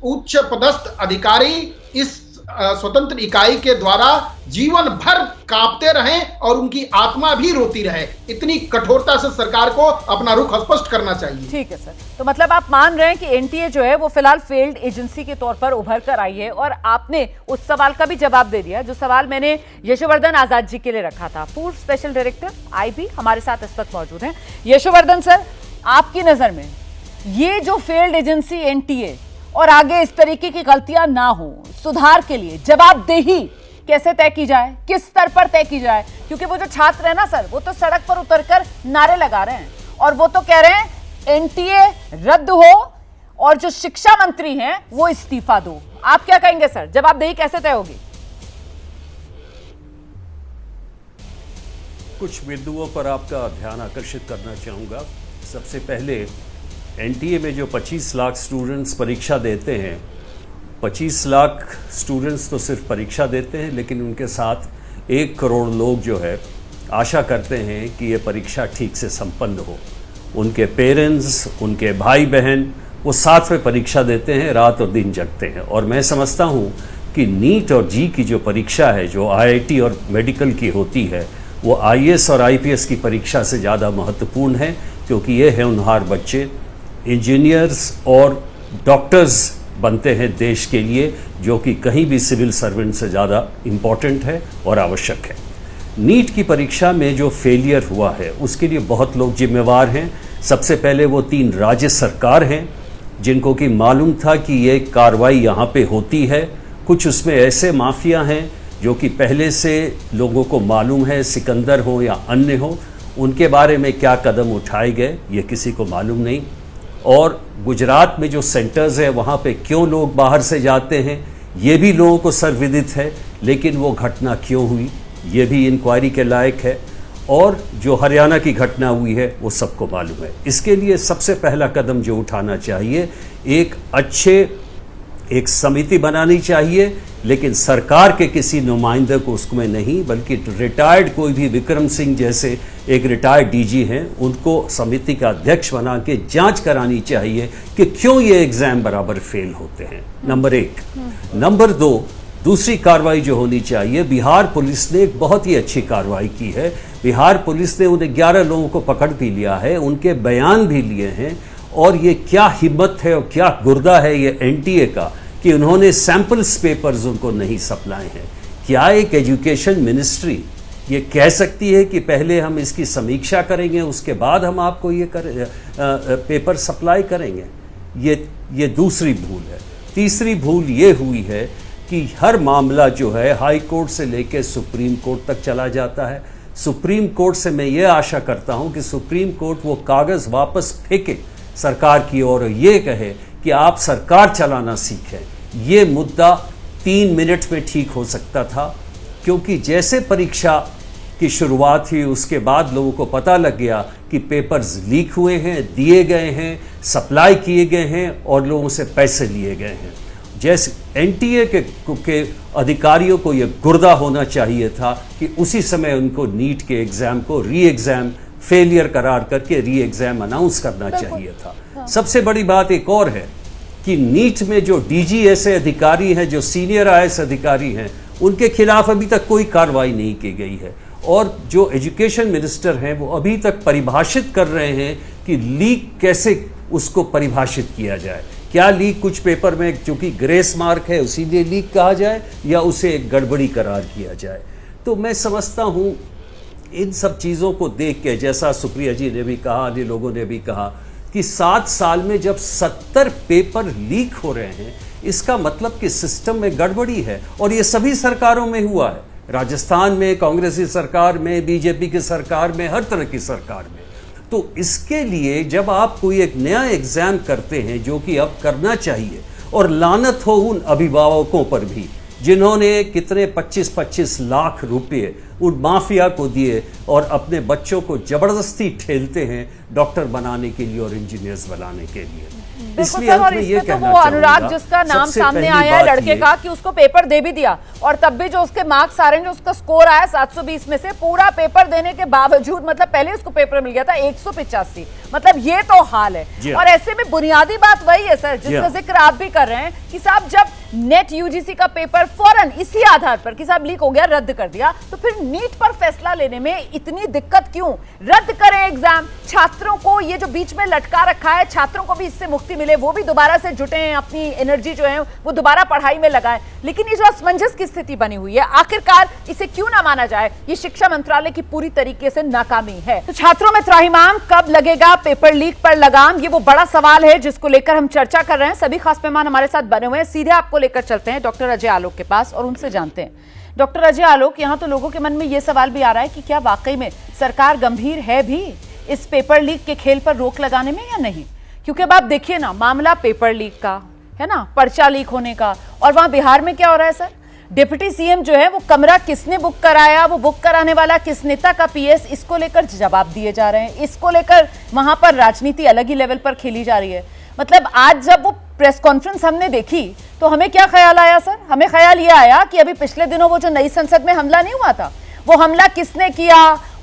R: उच्च पदस्थ अधिकारी इस स्वतंत्र इकाई के द्वारा जीवन भर कांपते रहें और उनकी आत्मा भी रोती रहे। इतनी कठोरता से सरकार को अपना रुख स्पष्ट करना चाहिए।
A: ठीक है सर, तो मतलब आप मान रहे हैं कि NTA जो है वो फिलहाल फेल्ड एजेंसी के तौर पर उभर कर आई है, और आपने उस सवाल का भी जवाब दे दिया जो सवाल मैंने यशोवर्धन आजाद जी के लिए रखा था। पूर्व स्पेशल डायरेक्टर IB हमारे साथ इस वक्त मौजूद हैं। यशोवर्धन सर, आपकी नजर में ये जो फेल्ड एजेंसी NTA और आगे इस तरीके की गलतियां ना हो, सुधार के लिए जवाबदेही कैसे तय की जाए, किस स्तर पर तय की जाए? क्योंकि वो जो छात्र है ना सर, वो तो सड़क पर उतरकर नारे लगा रहे हैं, और वो तो कह रहे हैं NTA रद्द हो और जो शिक्षा मंत्री हैं वो इस्तीफा दो। आप क्या कहेंगे सर, जवाबदेही कैसे तय होगी?
S: कुछ बिंदुओं पर आपका ध्यान आकर्षित करना चाहूँगा। सबसे पहले NTA में जो 25 लाख स्टूडेंट्स परीक्षा देते हैं, 25 लाख स्टूडेंट्स तो सिर्फ परीक्षा देते हैं, लेकिन उनके साथ 1 करोड़ लोग जो है आशा करते हैं कि ये परीक्षा ठीक से संपन्न हो। उनके पेरेंट्स, उनके भाई बहन वो साथ में परीक्षा देते हैं, रात और दिन जगते हैं। और मैं समझता हूँ कि नीट और जी की जो परीक्षा है, जो IIT और मेडिकल की होती है, वो IAS और IPS की परीक्षा से ज़्यादा महत्वपूर्ण है, क्योंकि ये है होनहार बच्चे इंजीनियर्स और डॉक्टर्स बनते हैं देश के लिए, जो कि कहीं भी सिविल सर्वेंट से ज़्यादा इम्पॉर्टेंट है और आवश्यक है। नीट की परीक्षा में जो फेलियर हुआ है उसके लिए बहुत लोग जिम्मेवार हैं। सबसे पहले वो 3 राज्य सरकार हैं जिनको कि मालूम था कि ये कार्रवाई यहाँ पे होती है। कुछ उसमें ऐसे माफिया हैं जो कि पहले से लोगों को मालूम है, सिकंदर हो या अन्य हो, उनके बारे में क्या कदम उठाए गए ये किसी को मालूम नहीं। और गुजरात में जो सेंटर्स हैं वहाँ पे क्यों लोग बाहर से जाते हैं ये भी लोगों को सर्वविदित है, लेकिन वो घटना क्यों हुई ये भी इंक्वायरी के लायक है। और जो हरियाणा की घटना हुई है वो सबको मालूम है। इसके लिए सबसे पहला कदम जो उठाना चाहिए, एक समिति बनानी चाहिए, लेकिन सरकार के किसी नुमाइंदे को उसमें नहीं, बल्कि रिटायर्ड कोई भी विक्रम सिंह जैसे एक रिटायर्ड डीजी हैं उनको समिति का अध्यक्ष बना के जांच करानी चाहिए कि क्यों ये एग्जाम बराबर फेल होते हैं, नंबर 1। नंबर 2, दूसरी कार्रवाई जो होनी चाहिए, बिहार पुलिस ने एक बहुत ही अच्छी कार्रवाई की है। बिहार पुलिस ने उन्हें 11 लोगों को पकड़ भी लिया है, उनके बयान भी लिए हैं। और ये क्या हिम्मत है और क्या गुर्दा है ये एनटीए का कि उन्होंने सैंपल्स पेपर्स उनको नहीं सप्लाई हैं। क्या एक एजुकेशन मिनिस्ट्री ये कह सकती है कि पहले हम इसकी समीक्षा करेंगे उसके बाद हम आपको ये पेपर सप्लाई करेंगे? ये दूसरी भूल है। तीसरी भूल ये हुई है कि हर मामला जो है हाई कोर्ट से लेकर सुप्रीम कोर्ट तक चला जाता है। सुप्रीम कोर्ट से मैं ये आशा करता हूं कि सुप्रीम कोर्ट वो कागज़ वापस फेंके सरकार की और ये कहे कि आप सरकार चलाना सीखें। ये मुद्दा 3 मिनट में ठीक हो सकता था, क्योंकि जैसे परीक्षा की शुरुआत हुई उसके बाद लोगों को पता लग गया कि पेपर्स लीक हुए हैं, दिए गए हैं, सप्लाई किए गए हैं और लोगों से पैसे लिए गए हैं। जैसे एनटीए के अधिकारियों को यह गुर्दा होना चाहिए था कि उसी समय उनको नीट के एग्ज़ाम को री एग्ज़ाम फेलियर करार करके री एग्ज़ाम अनाउंस करना चाहिए था। सबसे बड़ी बात एक और है कि नीट में जो डीजी ऐसे अधिकारी हैं, जो सीनियर आईएएस अधिकारी हैं, उनके खिलाफ अभी तक कोई कार्रवाई नहीं की गई है। और जो एजुकेशन मिनिस्टर हैं वो अभी तक परिभाषित कर रहे हैं कि लीक कैसे उसको परिभाषित किया जाए। क्या लीक कुछ पेपर में चूंकि ग्रेस मार्क है उसीलिए लीक कहा जाए या उसे एक गड़बड़ी करार किया जाए? तो मैं समझता हूँ इन सब चीज़ों को देख के, जैसा सुप्रिया जी ने भी कहा, अन्य लोगों ने भी कहा कि 7 साल में जब 70 पेपर लीक हो रहे हैं, इसका मतलब कि सिस्टम में गड़बड़ी है। और ये सभी सरकारों में हुआ है, राजस्थान में कांग्रेसी सरकार में, बीजेपी की सरकार में, हर तरह की सरकार में। तो इसके लिए जब आप कोई एक नया एग्जाम करते हैं, जो कि अब करना चाहिए, और लानत हो उन अभिभावकों पर भी जिन्होंने कितने 25-25 लाख रुपए उन माफिया को दिए और अपने बच्चों को जबरदस्ती ठेलते हैं डॉक्टर बनाने के लिए और इंजीनियर्स बनाने के लिए।
A: इसलिए और इसमें तो वो अनुराग जिसका नाम सामने आया है लड़के का कि उसको पेपर दे भी दिया और तब भी जो उसके मार्क्स आ रहे हैं, जो उसका स्कोर आया 720 में से, पूरा पेपर देने के बावजूद, मतलब पहले उसको पेपर मिल गया था 185, मतलब ये तो हाल है। और ऐसे में बुनियादी बात वही है सर जिसका जिक्र आप भी कर रहे हैं कि साहब जब नेट यूजीसी का पेपर फौरन इसी आधार पर कि साहब लीक हो गया रद्द कर दिया, तो फिर नीट पर फैसला लेने में इतनी दिक्कत क्यों? रद्द करें एग्जाम, छात्रों को ये जो बीच में लटका रखा है, छात्रों को भी इससे मुक्ति मिले, वो भी दोबारा से जुटे हैं, अपनी एनर्जी जो है वो दोबारा पढ़ाई में लगाएं। लेकिन ये जो असमंजस की स्थिति बनी हुई है, आखिरकार इसे क्यों ना माना जाए? ये शिक्षा मंत्रालय की पूरी तरीके से नाकामी है। तो छात्रों में त्राहिमाम, कब लगेगा पेपर लीक पर लगाम? ये वो बड़ा सवाल है जिसको लेकर हम चर्चा कर रहे हैं। सभी खास मेहमान हमारे साथ बने हुए हैं, सीधे आपको लेकर चलते हैं डॉक्टर अजय आलोक के पास और उनसे जानते हैं। डॉक्टर अजय आलोक, यहाँ तो लोगों के मन में यह सवाल भी आ रहा है कि क्या वाकई में सरकार गंभीर है भी इस पेपर लीक के खेल पर रोक लगाने में या नहीं? क्योंकि अब आप देखिए ना, मामला पेपर लीक का है ना, पर्चा लीक होने का, और वहां बिहार में क्या हो रहा है सर? डिप्टी सीएम जो है वो कमरा किसने बुक कराया, वो बुक कराने वाला किस नेता का पीएस, इसको लेकर जवाब दिए जा रहे हैं। इसको लेकर वहां पर राजनीति अलग ही लेवल पर खेली जा रही है। मतलब आज जब वो प्रेस कॉन्फ्रेंस हमने देखी तो हमें क्या ख्याल आया सर? हमें ख्याल ये आया कि अभी पिछले दिनों वो जो नई संसद में हमला नहीं हुआ था, वो हमला किसने किया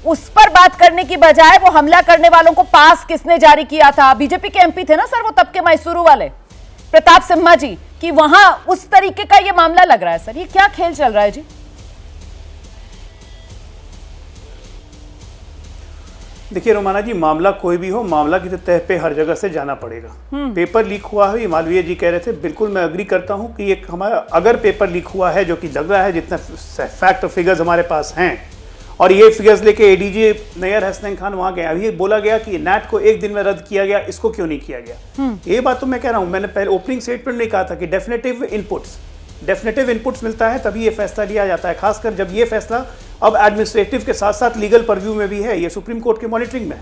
A: उस पर बात करने की बजाय वो हमला करने वालों को पास किसने जारी किया था। बीजेपी के एमपी थे ना सर वो तब के मैसूरू वाले प्रताप सिम्हा जी, कि वहां उस तरीके का ये मामला लग रहा है सर। ये क्या खेल चल रहा है जी?
N: देखिए रोमाना जी, मामला कोई भी हो, मामला की तो तह पे हर जगह से जाना पड़ेगा। पेपर लीक हुआ है, ये मालवीय जी कह रहे थे, बिल्कुल मैं अग्री करता हूं कि एक हमारा अगर पेपर लीक हुआ है, जो कि लग रहा है, जितना फैक्ट और फिगर्स हमारे पास हैं, और ये फिगर्स लेके एडीजी नैयर हसनैन खान वहां गए, अभी बोला गया कि नैट को एक दिन में रद्द किया गया, इसको क्यों नहीं किया गया? ये बात तो मैं कह रहा हूं, मैंने पहले ओपनिंग स्टेटमेंट में कहा था कि डेफिनेटिव इनपुट्स मिलता है तभी ये फैसला लिया जाता है, खासकर जब ये फैसला अब एडमिनिस्ट्रेटिव के साथ साथ लीगल परव्यू में भी है, ये सुप्रीम कोर्ट के मॉनिटरिंग में है।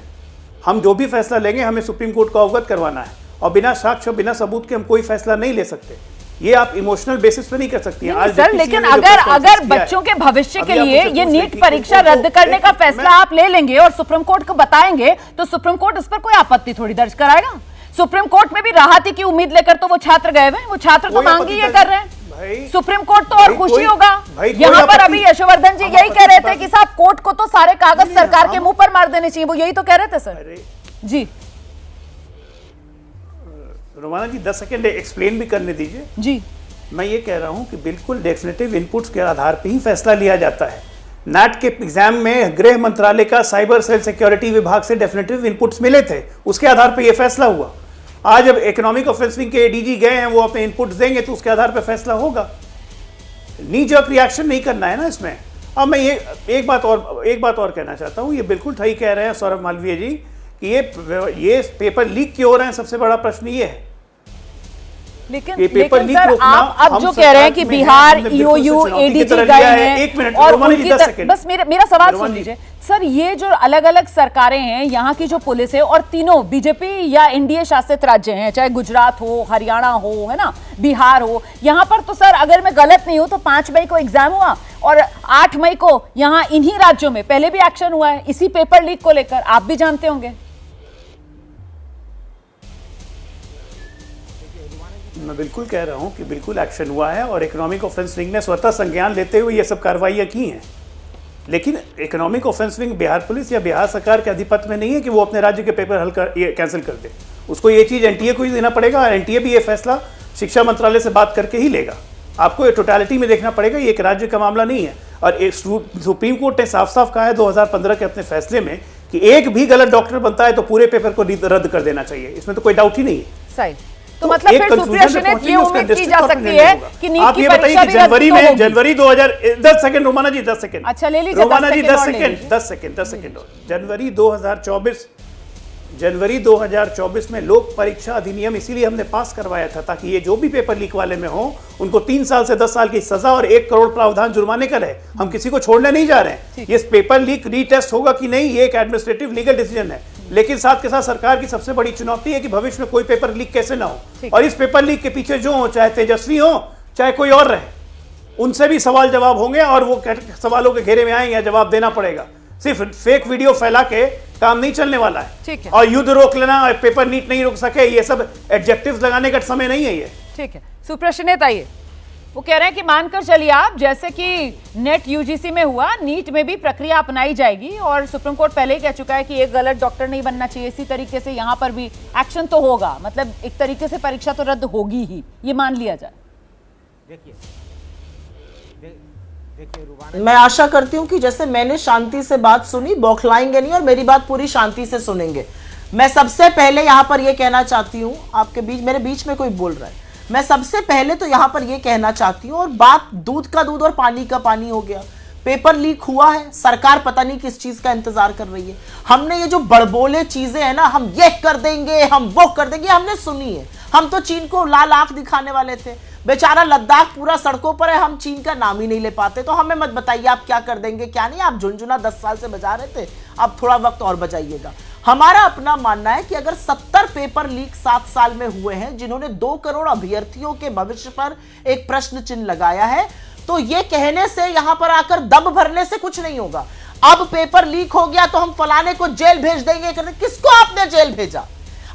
N: हम जो भी फैसला लेंगे हमें सुप्रीम कोर्ट को अवगत करवाना है, और बिना साक्ष्य बिना सबूत के हम कोई फैसला नहीं ले सकते। ये आप इमोशनल बेसिस पे नहीं कर सकती हैं। आज
A: सर, लेकिन अगर बच्चों के भविष्य के लिए ये नीट परीक्षा रद्द करने का फैसला आप ले लेंगे और सुप्रीम कोर्ट को बताएंगे, तो सुप्रीम कोर्ट इस पर कोई आपत्ति थोड़ी दर्ज कराएगा। सुप्रीम कोर्ट में भी राहत की उम्मीद लेकर तो वो छात्र गए हुए, वो छात्र तो मांग ही ये कर रहे हैं। सुप्रीम कोर्ट तो और खुशी होगा। यहाँ पर अभी यशोवर्धन जी यही कह रहे थे कि साहब कोर्ट को तो सारे कागज सरकार के मुंह पर मार देने चाहिए, वो यही तो कह रहे थे सर जी।
N: रोमाना जी 10 सेकेंड एक्सप्लेन भी करने दीजिए
A: जी।
N: मैं ये कह रहा हूं कि बिल्कुल डेफिनेटिव इनपुट्स के आधार पर ही फैसला लिया जाता है। नैट के एग्जाम में गृह मंत्रालय का साइबर सेल सिक्योरिटी विभाग से डेफिनेटिव इनपुट्स मिले थे, उसके आधार पर यह फैसला हुआ। आज जब इकोनॉमिक ऑफेंस विंग के एडीजी गए हैं, वो अपने इनपुट्स देंगे तो उसके आधार पर फैसला होगा। नी जर्क रिएक्शन नहीं करना है ना इसमें। अब मैं ये एक बात और कहना चाहता हूँ, ये बिल्कुल सही कह रहे हैं सौरभ मालवीय जी कि ये पेपर लीक क्यों हो रहे हैं, सबसे बड़ा प्रश्न ये है।
A: लेकिन सर आप अब जो कह रहे हैं कि बिहार ईओयू एडीजी गए हैं, और बस मेरा सवाल सुन लीजिए सर, ये जो अलग अलग सरकारें हैं, यहाँ की जो पुलिस है, और तीनों बीजेपी या एनडीए शासित राज्य हैं, चाहे गुजरात हो, हरियाणा हो, है ना, बिहार हो, यहाँ पर तो सर अगर मैं गलत नहीं हूं तो 5 मई को एग्जाम हुआ और 8 मई को यहाँ इन्हीं राज्यों में पहले भी एक्शन हुआ है इसी पेपर लीक को लेकर, आप भी जानते होंगे।
N: मैं बिल्कुल कह रहा हूं कि बिल्कुल एक्शन हुआ है, और इकोनॉमिक ऑफेंस विंग ने स्वतः संज्ञान लेते हुए ये सब कार्रवाइयां की हैं। लेकिन economic offence wing Bihar police या बिहार सरकार के अधिपत्य में नहीं है कि वो अपने राज्य के पेपर कैंसिल कर दे। उसको ये चीज़ एनटीए को ही देना पड़ेगा, और एनटीए भी ये फैसला शिक्षा मंत्रालय से बात करके ही लेगा। आपको ये टोटलिटी में देखना पड़ेगा, ये एक राज्य का मामला नहीं है। और सुप्रीम कोर्ट ने साफ साफ कहा है 2015 के अपने फैसले में कि एक भी गलत डॉक्टर बनता है तो पूरे पेपर को रद्द कर देना चाहिए, इसमें तो कोई डाउट ही नहीं है।
A: सही। तो मतलब फिर सुप्रिया शिनेत ये उम्मीद की जा सकती है कि नीट की परीक्षा भी
N: जनवरी 10 सेकंड रोमाना जी 10 सेकंड,
A: अच्छा ले लीजिए
N: रोमाना जी 10 सेकंड जनवरी 2024 में लोक परीक्षा अधिनियम इसीलिए हमने पास करवाया था ताकि ये जो भी पेपर लीक वाले में हो उनको 3 साल से 10 साल की सजा और 1 करोड़ प्रावधान जुर्माने का रहे। हम किसी को छोड़ने नहीं जा रहे हैं। ये पेपर लीक रीटेस्ट होगा कि नहीं, ये एक एडमिनिस्ट्रेटिव लीगल डिसीजन है, लेकिन साथ के साथ सरकार की सबसे बड़ी चुनौती है कि भविष्य में कोई पेपर लीक कैसे ना हो, और इस पेपर लीक के पीछे जो हो, चाहे तेजस्वी हो चाहे कोई और रहे, उनसे भी सवाल जवाब होंगे और वो सवालों के घेरे में आएंगे, जवाब देना पड़ेगा। सिर्फ फेक वीडियो फैला के काम नहीं चलने वाला है।
A: ठीक है।
N: और युद्ध रोक लेना, पेपर लीक नहीं रोक सके, ये सब एडजेक्टिव्स लगाने का समय नहीं है ये।
A: ठीक है, सुप्रिया शिनेत आइए। वो कह रहे हैं कि मानकर चलिए आप, जैसे कि नेट यूजीसी में हुआ, नीट में भी प्रक्रिया अपनाई जाएगी, और सुप्रीम कोर्ट पहले ही कह चुका है कि एक गलत डॉक्टर नहीं बनना चाहिए, इसी तरीके से यहाँ पर भी एक्शन तो होगा, मतलब एक तरीके से परीक्षा तो रद्द होगी ही, ये मान लिया जाए।
O: मैं आशा करती हूं कि जैसे मैंने शांति से बात सुनी, बौखलाएंगे नहीं और मेरी बात पूरी शांति से सुनेंगे। मैं सबसे पहले यहां पर यह कहना चाहती हूं, आपके बीच मेरे बीच में कोई बोल रहा है, मैं सबसे पहले तो यहां पर यह कहना चाहती हूं, और बात दूध का दूध और पानी का पानी हो गया। पेपर लीक हुआ है, सरकार पता नहीं किस चीज का इंतजार कर रही है। हमने ये जो बड़बोले चीजें हैं ना, हम ये कर देंगे, हम वो कर देंगे, हमने सुनी है। हम तो चीन को लाल आंख दिखाने वाले थे, बेचारा लद्दाख पूरा सड़कों पर है, हम चीन का नाम ही नहीं ले पाते। तो हमें मत बताइए आप क्या कर देंगे क्या नहीं, आप झुनझुना 10 साल से बजा रहे थे, आप थोड़ा वक्त और बजाइएगा। हमारा अपना मानना है कि अगर 70 पेपर लीक 7 साल में हुए हैं, जिन्होंने 2 करोड़ अभ्यर्थियों के भविष्य पर एक प्रश्न चिन्ह लगाया है, तो ये कहने से, यहां पर आकर दम भरने से कुछ नहीं होगा। अब पेपर लीक हो गया तो हम फलाने को जेल भेज देंगे, किसको आपने जेल भेजा?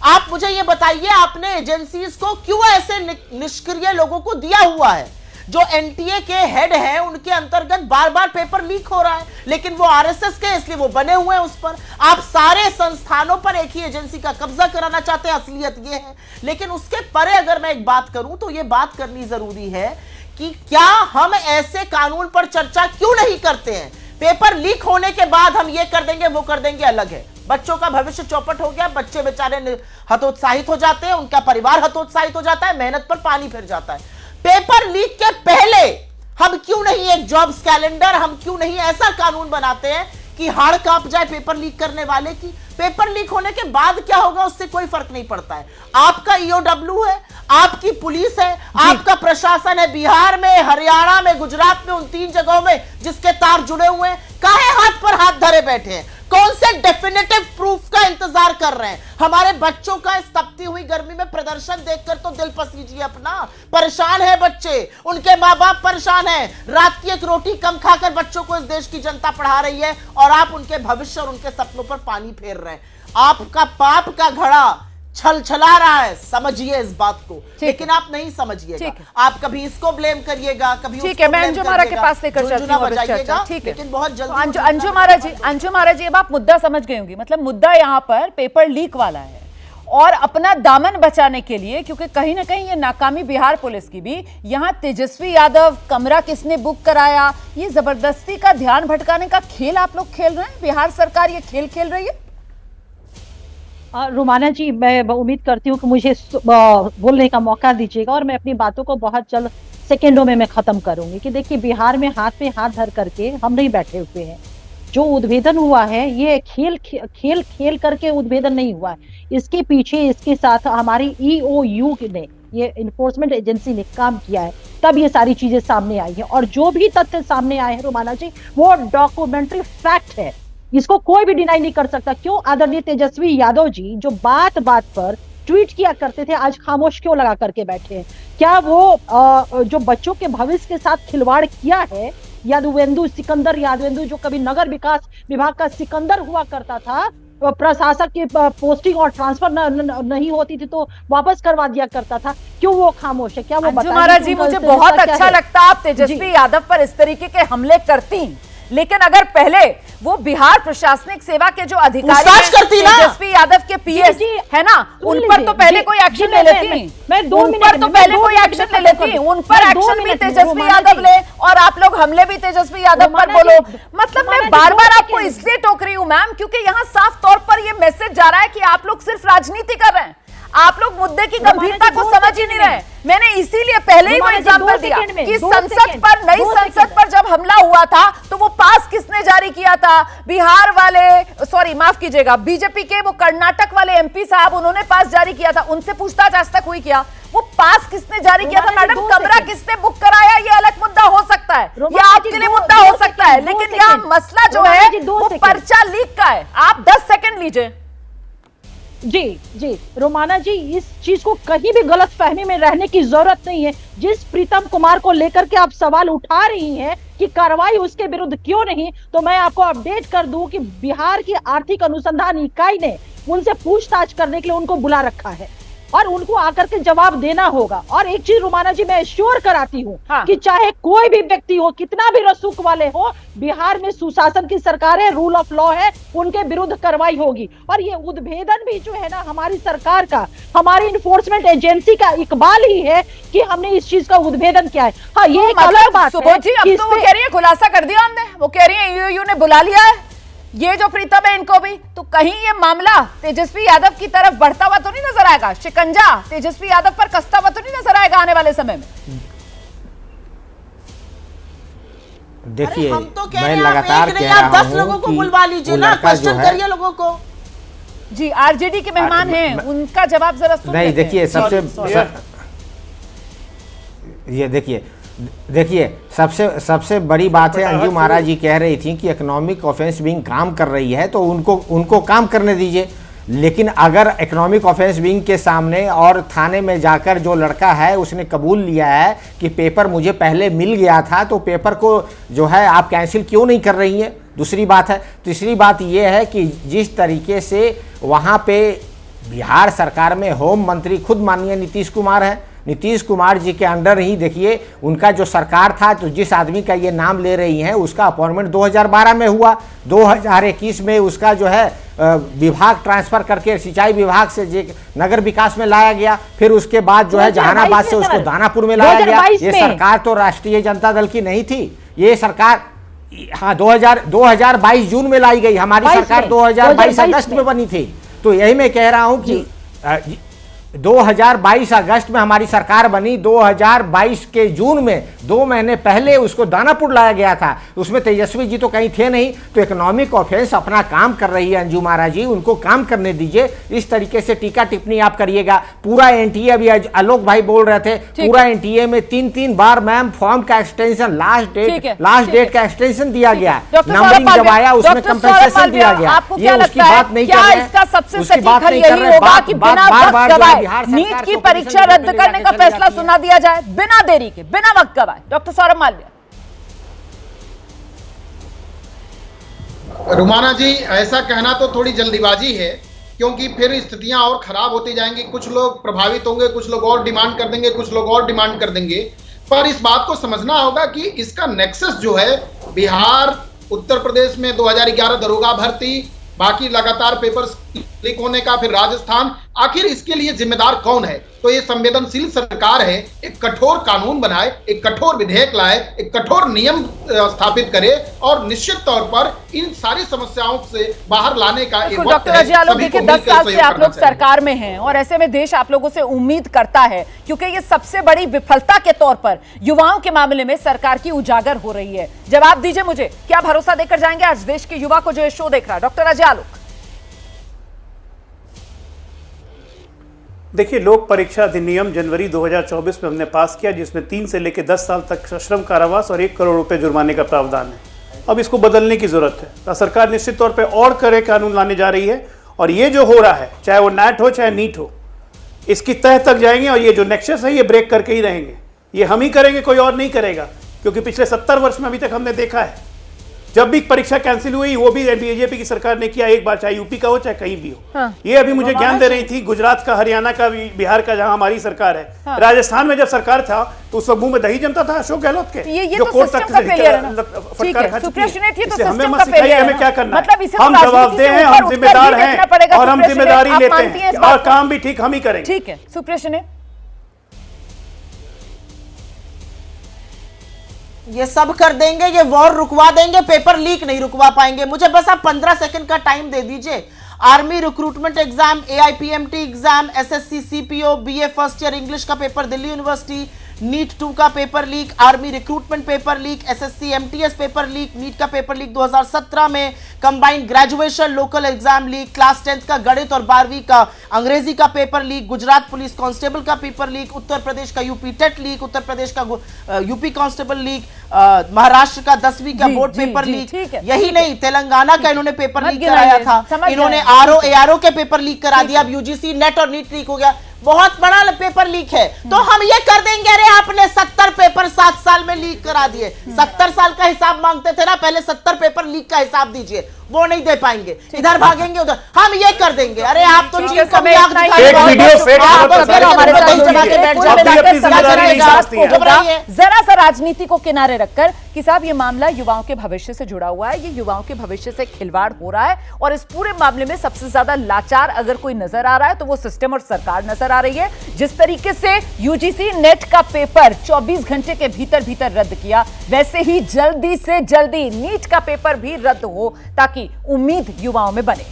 O: आप मुझे ये बताइए, आपने एजेंसीज को क्यों ऐसे निष्क्रिय लोगों को दिया हुआ है? जो एनटीए के हेड हैं, उनके अंतर्गत बार बार पेपर लीक हो रहा है, लेकिन वो आरएसएस के, इसलिए वो बने हुए हैं उस पर। आप सारे संस्थानों पर एक ही एजेंसी का कब्जा कराना चाहते हैं, असलियत ये है। लेकिन उसके परे अगर मैं एक बात करूं तो ये बात करनी जरूरी है कि क्या हम ऐसे कानून पर चर्चा क्यों नहीं करते हैं? पेपर लीक होने के बाद हम ये कर देंगे वो कर देंगे अलग है, बच्चों का भविष्य चौपट हो गया, बच्चे बेचारे हतोत्साहित हो जाते हैं, उनका परिवार हतोत्साहित हो जाता है, मेहनत पर पानी फिर जाता है। पेपर लीक के पहले हम क्यों नहीं एक जॉब्स कैलेंडर, हम क्यों नहीं ऐसा कानून बनाते हैं कि हाड़ कांप जाए पेपर लीक करने वाले की? पेपर लीक होने के बाद क्या होगा उससे कोई फर्क नहीं पड़ता है। आपका ईओडब्ल्यू है, आपकी पुलिस है, आपका प्रशासन है, बिहार में, हरियाणा में, गुजरात में, उन 3 जगहों में जिसके तार जुड़े हुए हैं, काहे हाथ पर हाथ धरे बैठे हैं? कौन से डेफिनेटिव प्रूफ का इंतजार कर रहे हैं? हमारे बच्चों का इस तपती हुई गर्मी में प्रदर्शन देखकर तो दिल पसीजिए अपना। परेशान है बच्चे, उनके माँ बाप परेशान हैं, रात की एक रोटी कम खाकर बच्चों को इस देश की जनता पढ़ा रही है और आप उनके भविष्य और उनके सपनों पर पानी फेर रहे हैं। आपका पाप का घड़ा छलछला रहा है, समझिए इस बात को, लेकिन आप नहीं समझिएगा। आप कभी इसको ब्लेम करिएगा, कभी
A: ठीक है, मैं अंजुम आरा के पास लेकर चलती हूँ, ठीक है, लेकिन बहुत जल्दी। अंजुम आरा जी, अब आप मुद्दा समझ गए होंगे। मतलब मुद्दा यहाँ पर पेपर लीक वाला है और अपना दामन बचाने के लिए, क्योंकि कहीं ना कहीं ये नाकामी बिहार पुलिस की भी, यहाँ तेजस्वी यादव, कमरा किसने बुक कराया, ये जबरदस्ती का ध्यान भटकाने का खेल आप लोग खेल रहे हैं। बिहार सरकार ये खेल खेल रही है।
P: रुमाना जी, मैं उम्मीद करती हूँ कि मुझे बोलने का मौका दीजिएगा और मैं अपनी बातों को बहुत जल्द सेकेंडों में मैं खत्म करूंगी। कि देखिए, बिहार में हाथ पे हाथ धर करके हम नहीं बैठे हुए हैं। जो उद्भेदन हुआ है ये खेल करके उद्भेदन नहीं हुआ है। इसके पीछे इसके साथ हमारी EOU ने, ये इन्फोर्समेंट एजेंसी ने काम किया है, तब ये सारी चीजें सामने आई हैं। और जो भी तथ्य सामने आए हैं रुमाना जी, वो डॉक्यूमेंट्री फैक्ट है, इसको कोई भी डिनाई नहीं कर सकता। क्यों आदरणीय तेजस्वी यादव जी जो बात बात पर ट्वीट किया करते थे, आज खामोश क्यों लगा करके बैठे हैं? क्या वो जो बच्चों के भविष्य के साथ खिलवाड़ किया है, सिकंदर यादवेंदु जो कभी नगर विकास विभाग का सिकंदर हुआ करता था, प्रशासक की पोस्टिंग और ट्रांसफर नहीं होती थी तो वापस करवा दिया करता था, क्यों वो खामोश है? क्या वो
A: अंजुम जी, मुझे बहुत अच्छा लगता आप तेजस्वी यादव पर इस तरीके के हमले करती, लेकिन अगर पहले वो बिहार प्रशासनिक सेवा के जो अधिकारी तेजस्वी यादव के PS है ना, उन पर तो पहले कोई एक्शन ले लेती, उन पर तो पहले कोई एक्शन ले लेती, उन पर एक्शन भी तेजस्वी यादव ले और आप लोग हमले भी तेजस्वी यादव पर बोलो। मतलब मैं बार बार आपको इसलिए टोक रही हूँ मैम, क्योंकि यहाँ साफ तौर पर ये मैसेज जा रहा है कि आप लोग सिर्फ राजनीति कर रहे हैं, आप लोग मुद्दे की गंभीरता को समझ ही नहीं रहे। मैंने इसीलिए पहले ही वो एग्जांपल दिया कि संसद पर, नई संसद पर जब हमला हुआ था तो वो पास किसने जारी किया था? बिहार वाले, सॉरी माफ कीजिएगा, बीजेपी के वो कर्नाटक वाले MP साहब, उन्होंने पास जारी किया था। उनसे पूछताछ आज तक हुई क्या? वो पास किसने जारी किया था? मैडम, कमरा किसने बुक कराया, ये अलग मुद्दा हो सकता है, या आपके लिए मुद्दा हो सकता है, लेकिन यहाँ मसला जो है वो पर्चा लीक का है। आप 10 सेकंड लीजिए।
P: जी रोमाना जी, इस चीज को कहीं भी गलत फहमी में रहने की जरूरत नहीं है। जिस प्रीतम कुमार को लेकर के आप सवाल उठा रही हैं कि कार्रवाई उसके विरुद्ध क्यों नहीं, तो मैं आपको अपडेट कर दूं कि बिहार की आर्थिक अनुसंधान इकाई ने उनसे पूछताछ करने के लिए उनको बुला रखा है और उनको आकर के जवाब देना होगा। और एक चीज रुमाना जी मैं श्योर कराती हूँ कि चाहे कोई भी व्यक्ति हो, कितना भी रसूख वाले हो, बिहार में सुशासन की सरकार है, रूल ऑफ लॉ है, उनके विरुद्ध कार्रवाई होगी। और ये उद्भेदन भी जो है ना, हमारी सरकार का, हमारी इन्फोर्समेंट एजेंसी का इकबाल ही है कि हमने इस चीज का उद्भेदन किया है। हाँ, ये एक अलग बात है।
A: अब तो वो कह रही है खुलासा कर दिया हमने, वो कह रही है EOU ने बुला लिया है, ये जो प्रीतम है इनको भी, तो कहीं ये मामला तेजस्वी यादव की तरफ बढ़ता हुआ तो नहीं नजर आएगा? शिकंजा तेजस्वी यादव पर कसता हुआ तो नहीं नजर आएगा आने वाले समय में?
Q: देखिए,
O: तो
Q: मैं लगातार कह रहा हूं
O: 10 लोगों को बुलवा लीजिए ना, क्वेश्चन करिए लोगों को।
A: जी, RJD के मेहमान हैं, उनका जवाब जरा सुन।
Q: नहीं, देखिए देखिए सबसे बड़ी बात है, अंजू महाराज जी कह रही थी कि इकोनॉमिक ऑफेंस विंग काम कर रही है तो उनको काम करने दीजिए। लेकिन अगर इकोनॉमिक ऑफेंस विंग के सामने और थाने में जाकर जो लड़का है उसने कबूल लिया है कि पेपर मुझे पहले मिल गया था, तो पेपर को जो है आप कैंसिल क्यों नहीं कर रही हैं? दूसरी बात है। तीसरी बात यह है कि जिस तरीके से वहाँ पे बिहार सरकार में होम मंत्री खुद माननीय नीतीश कुमार हैं, नीतीश कुमार जी के अंडर ही देखिए उनका जो सरकार था, तो जिस आदमी का ये नाम ले रही हैं उसका अपॉइंटमेंट 2012 में हुआ, 2021 में उसका जो है विभाग ट्रांसफर करके सिंचाई विभाग से नगर विकास में लाया गया, फिर उसके बाद जो है जहानाबाद से उसको दानापुर में लाया गया। ये सरकार तो राष्ट्रीय जनता दल की नहीं थी, ये सरकार हाँ 2022 जून में लाई गई, हमारी सरकार 2022 अगस्त में बनी थी। तो यही मैं कह रहा हूं कि 2022 अगस्त में हमारी सरकार बनी, 2022 के जून में 2 महीने पहले उसको दानापुर लाया गया था। उसमें तेजस्वी जी तो कहीं थे नहीं। तो इकोनॉमिक ऑफेंस अपना काम कर रही है अंजुम आरा जी, उनको काम करने दीजिए। इस तरीके से टीका टिप्पणी आप करिएगा। पूरा एनटीए, अभी आलोक भाई बोल रहे थे, पूरा एनटीए में 3 बार मैम फॉर्म का एक्सटेंशन, लास्ट डेट का एक्सटेंशन दिया गया। नंबरिंग जब आया उसमें कंपनसेशन दिया गया। ये उसकी बात नहीं कर रहे हैं, उसकी बात नहीं कर रहे हैं। बार
A: नीट की परीक्षा रद्द करने का फैसला सुना दिया जाए बिना देरी के, बिना वक्त गवाए। डॉक्टर सौरभ मालवीय।
R: रुमाना जी, ऐसा कहना तो थोड़ी जल्दीबाजी है, क्योंकि फिर स्थितियां और खराब होती जाएंगी। कुछ लोग प्रभावित होंगे, कुछ लोग और डिमांड कर देंगे, कुछ लोग और डिमांड कर देंगे। पर इस बात को समझना होगा कि इसका नेक्सस जो है, बिहार, उत्तर प्रदेश में 2011 दरोगा भर्ती, बाकी लगातार पेपर्स लीक होने का, फिर राजस्थान, आखिर इसके लिए जिम्मेदार कौन है? तो ये संवेदनशील सरकार है, एक कठोर कानून बनाए, एक कठोर विधेयक लाए, एक कठोर नियम स्थापित करे और निश्चित तौर पर इन सारी समस्याओं से बाहर लाने का एक वक्त
A: डॉक्टर
R: है।
A: अजय आलोक, देखिए 10 साल से आप लोग सरकार में हैं और ऐसे में देश आप लोगों से उम्मीद करता है, क्योंकि ये सबसे बड़ी विफलता के तौर पर युवाओं के मामले में सरकार की उजागर हो रही है। जवाब दीजिए मुझे, क्या भरोसा देकर जाएंगे आज देश के युवा को जो ये शो देख रहा है? डॉक्टर अजय आलोक।
N: देखिए, लोक परीक्षा अधिनियम जनवरी 2024 में हमने पास किया, जिसमें 3 से लेकर 10 साल तक सश्रम कारावास और 1 करोड़ रुपए जुर्माने का प्रावधान है। अब इसको बदलने की जरूरत है। तो सरकार निश्चित तौर पे और कड़े कानून लाने जा रही है और ये जो हो रहा है, चाहे वो नैट हो चाहे नीट हो, इसकी तह तक जाएंगे और ये जो नेक्सस है ये ब्रेक करके ही रहेंगे। ये हम ही करेंगे, कोई और नहीं करेगा, क्योंकि पिछले 70 वर्ष में अभी तक हमने देखा है जब भी परीक्षा कैंसिल हुई वो भी बीजेपी की सरकार ने किया, एक बार, चाहे यूपी का हो चाहे कहीं भी हो।
A: हाँ।
N: ये अभी मुझे ज्ञान दे रही थी गुजरात का, हरियाणा का, बिहार का, जहां हमारी सरकार है।
A: हाँ।
N: राजस्थान में जब सरकार था तो उस वक्त मुंह में दही जमता था अशोक गहलोत के,
A: ये
N: जो
A: तो
N: कोर्ट
A: सिस्टम
N: तक
A: का फेलियर है ना। ठीक है,
N: खा चुकी
A: सुप्रिया सुने, ये तो
N: इससे हमें
A: सिस्टम
N: मत
A: का
N: सिखाइए
A: फेलियर है
N: हमें क्या करना
A: मतलब
N: है।
A: इसे तो
N: हम जवाबदेह हैं, हम जिम्मेदार हैं और हम जिम्मेदारी लेते हैं और काम भी ठीक हम ही करेंगे।
A: ठीक है, सुप्रिया सुने।
O: ये सब कर देंगे, ये वॉर रुकवा देंगे, पेपर लीक नहीं रुकवा पाएंगे। मुझे बस आप 15 सेकंड का टाइम दे दीजिए। Army recruitment exam, AIPMT exam, SSC CPO, BA first year English का पेपर दिल्ली यूनिवर्सिटी, नीट 2 का paper leak, army recruitment paper leak, SSC MTS paper leak, NEET का पेपर लीक 2017 में, combined graduation local exam leak, class 10th का गणित और 12वीं का अंग्रेजी का paper leak, Gujarat police constable का पेपर लीक, उत्तर प्रदेश का UP TET leak, Uttar Pradesh का यूपी कांस्टेबल लीक, महाराष्ट्र का 10वीं का बोर्ड पेपर लीक। यही नहीं, तेलंगाना का इन्होंने पेपर लीक कराया था, इन्होंने RO ARO के पेपर लीक करा दिया। अब UGC नेट और नीट लीक हो गया, बहुत बड़ा पेपर लीक है। तो हम ये कर देंगे, अरे आपने 70 पेपर 7 साल में लीक करा दिए, 70 साल का हिसाब मांगते थे ना, पहले 70 पेपर लीक का हिसाब दीजिए, वो नहीं दे पाएंगे, इधर भागेंगे उधर, हम ये कर देंगे। अरे आप तो चीज का भी आग
A: जरा सा राजनीति को किनारे रखकर कि साहब ये मामला युवाओं के भविष्य से जुड़ा हुआ है, ये युवाओं के भविष्य से खिलवाड़ हो रहा है और इस पूरे मामले में सबसे ज्यादा लाचार अगर कोई नजर आ रहा है तो वो सिस्टम और सरकार नजर आ रही है। जिस तरीके से UGC नेट का पेपर 24 घंटे के भीतर रद्द किया, वैसे ही जल्दी से जल्दी नीट का पेपर भी रद्द हो ताकि उम्मीद युवाओं में बने।